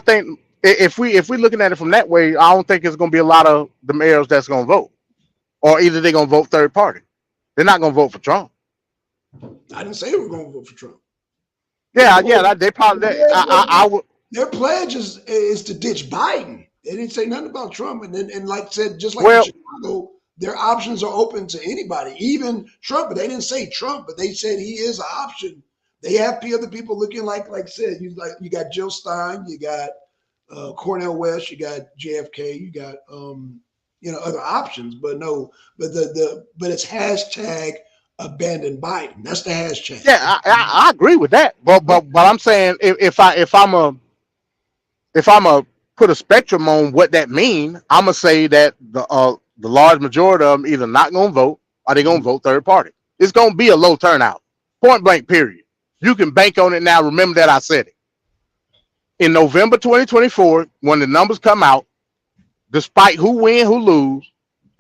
think if we looking at it from that way, I don't think it's gonna be a lot of the mayors that's gonna vote, or either they're gonna vote third party. They're not gonna vote for Trump. I didn't say they were gonna vote for Trump. Yeah, they probably. I would. Their pledge is to ditch Biden. They didn't say nothing about Trump. And like I said, just like in Well, Chicago, their options are open to anybody, even Trump. But they didn't say Trump, but they said he is an option. They have other people looking like I said, you got Jill Stein, you got Cornel West, you got JFK, you got other options. But no, but but it's hashtag abandon Biden. That's the hashtag. yeah, I agree with that. But I'm saying if I'm a put a spectrum on what that mean, I'm gonna say that the large majority of them either not gonna vote or they gonna vote third party. It's gonna be a low turnout. Point blank. Period. You can bank on it now. Remember that I said it. In November 2024, when the numbers come out, despite who win, who lose,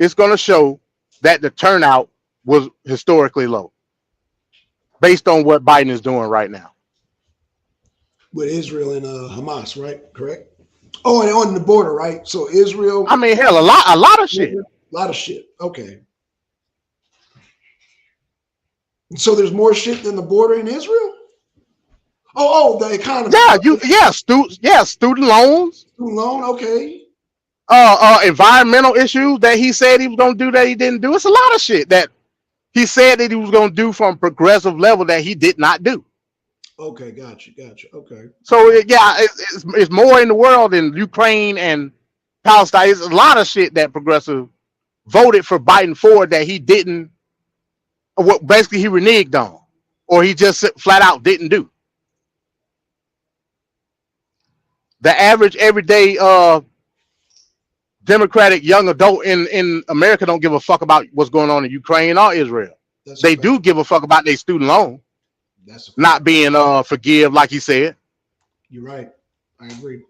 it's gonna show that the turnout was historically low, based on what Biden is doing right now. With Israel and Hamas, right? Correct. Oh, and on the border, right? So Israel, I mean, hell, a lot of shit. a lot of shit. Okay. So there's more shit than the border in Israel? The economy. Student loans, Student loan, okay. environmental issues that he said he was gonna do that he didn't do. It's a lot of shit that he said that he was gonna do from progressive level that he did not do. Okay, gotcha. Okay, So yeah, it's more in the world than Ukraine and Palestine. It's a lot of shit that progressive voted for Biden for that he didn't. What basically he reneged on, or he just flat out didn't do. The average everyday Democratic young adult in America don't give a fuck about what's going on in Ukraine or Israel. that's a They fact. do give a fuck about their student loan That's a fact. not being forgive, like he said. You're right. I agree.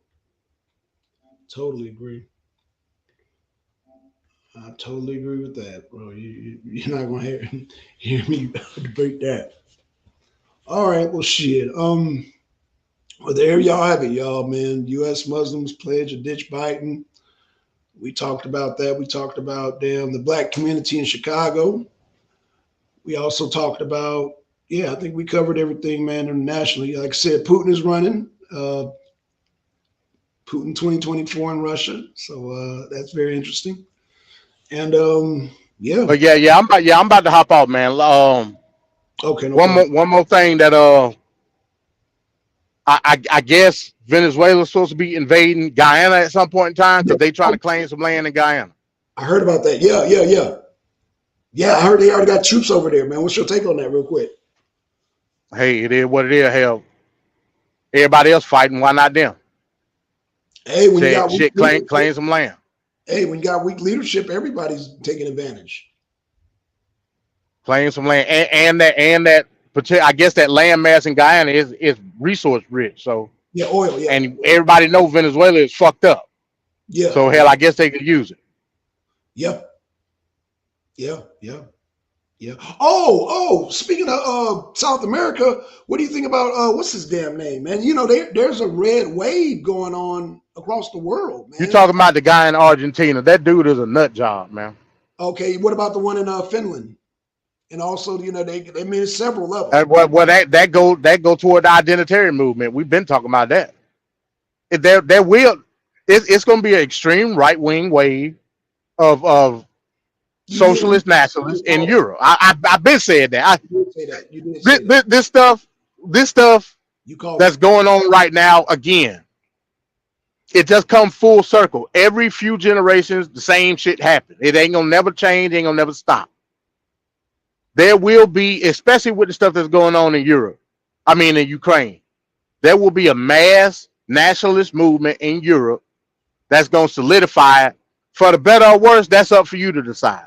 Totally agree. I totally agree with that, bro. You're not gonna hear me debate that. All right, well, shit. Well, there y'all have it, y'all, man. U.S. Muslims pledge to ditch Biden. We talked about that. We talked about damn the black community in Chicago. We also talked about, yeah, I think we covered everything, man, internationally. Like I said, Putin is running. Putin 2024 in Russia, so that's very interesting. And yeah, But I'm about to hop off, man. okay, no problem. One more thing that I guess Venezuela's supposed to be invading Guyana at some point in time Yeah, because they trying to claim some land in Guyana. I heard about that. Yeah. I heard they already got troops over there, man. What's your take on that, real quick? Hey, it is what it is. Hell, everybody else fighting. Why not them? Hey, when you Shit, got weak shit, leadership, claim some land. hey, when you got weak leadership, everybody's taking advantage. Claim some land, and that. I guess that land mass in Guyana is resource rich. So, Yeah, oil. Yeah, and everybody know Venezuela is fucked up. yeah, So hell, I guess they could use it. yeah, yeah. Oh. Speaking of South America, what do you think about what's his damn name, man? You know, there's a red wave going on across the world, You man. talking about the guy in Argentina? That dude is a nut job, man. Okay, what about the one in Finland? And also, you know, they mean several of them. Well, that go toward the identitarian movement. We've been talking about that. There will it's going to be an extreme right wing wave of You did, socialist nationalists you in call it. Europe. I've been saying that. You did say that. You did This, say that. this stuff You called that's it. going on right now again. It just comes full circle. Every few generations, the same shit happens. It ain't gonna never change. Ain't gonna never stop. There will be, especially with the stuff that's going on in Europe. I mean, in Ukraine, there will be a mass nationalist movement in Europe that's gonna solidify it. For the better or worse, that's up for you to decide.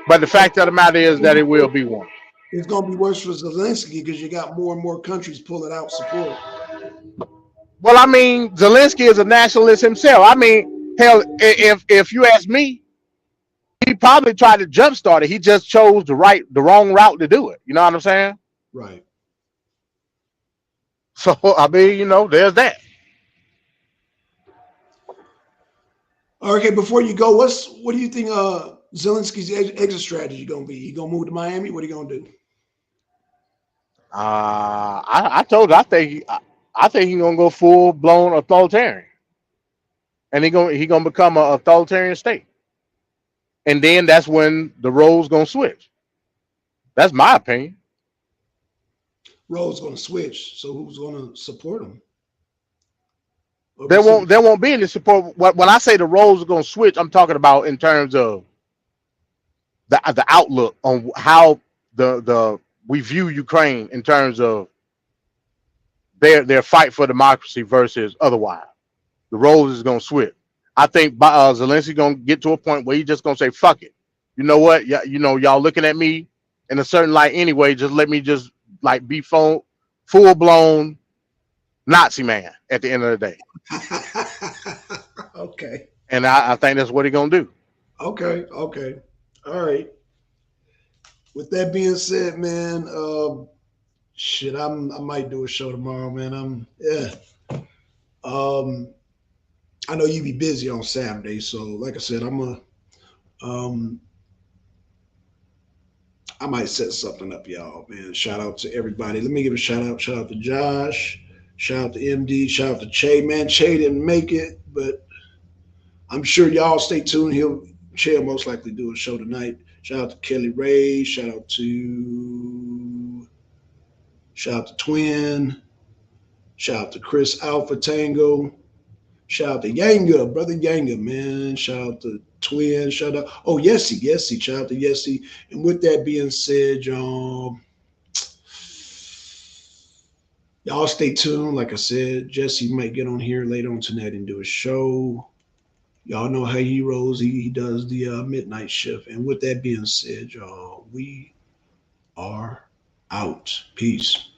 But the fact of the matter is that it will be one. It's going to be worse for Zelensky because you got more and more countries pulling out support. Well, I mean, Zelensky is a nationalist himself. I mean, hell, if you ask me, he probably tried to jumpstart it. He just chose the wrong route to do it. You know what I'm saying? Right. So I mean, there's that. Okay, before you go, what do you think Zelensky's exit strategy going to be? He going to move to Miami? What are you going to do? I told you I think he's gonna go full blown authoritarian, and he gonna become an authoritarian state, and then that's when the roles gonna switch. That's my opinion. Role's going to switch. So who's going to support him? Or There consider? won't be any support. When I say the roles are gonna switch, I'm talking about in terms of the outlook on how the we view Ukraine in terms of their fight for democracy versus otherwise. The roles is gonna switch. I think Zelensky gonna get to a point where he's just gonna say, "Fuck it." You know what? Yeah, y'all looking at me in a certain light anyway. Just let me just like be full blown Nazi man at the end of the day. Okay. And I think that's what he's gonna do. Okay. All right. With that being said, man, shit, I might do a show tomorrow, man. Yeah. Um, I know you be busy on Saturday, so like I said, um, I might set something up, y'all, man. Shout out to everybody. Let me give a shout out. Shout out to Josh. Shout out to MD. Shout out to Che, man. Che didn't make it, but I'm sure y'all stay tuned. Che will most likely do a show tonight. Shout out to Kelly Ray. Shout out to Shout out to Twin. Shout out to Chris Alpha Tango. Shout out to Yanga, brother Yanga, man. Shout out to Twin. Shout out. Oh, Yesy, Yesy. Shout out to Yesy. And with that being said, y'all stay tuned. Like I said, Jesse might get on here later on tonight and do a show. Y'all know how he rolls. He does the midnight shift. And with that being said, y'all, we are out. Peace.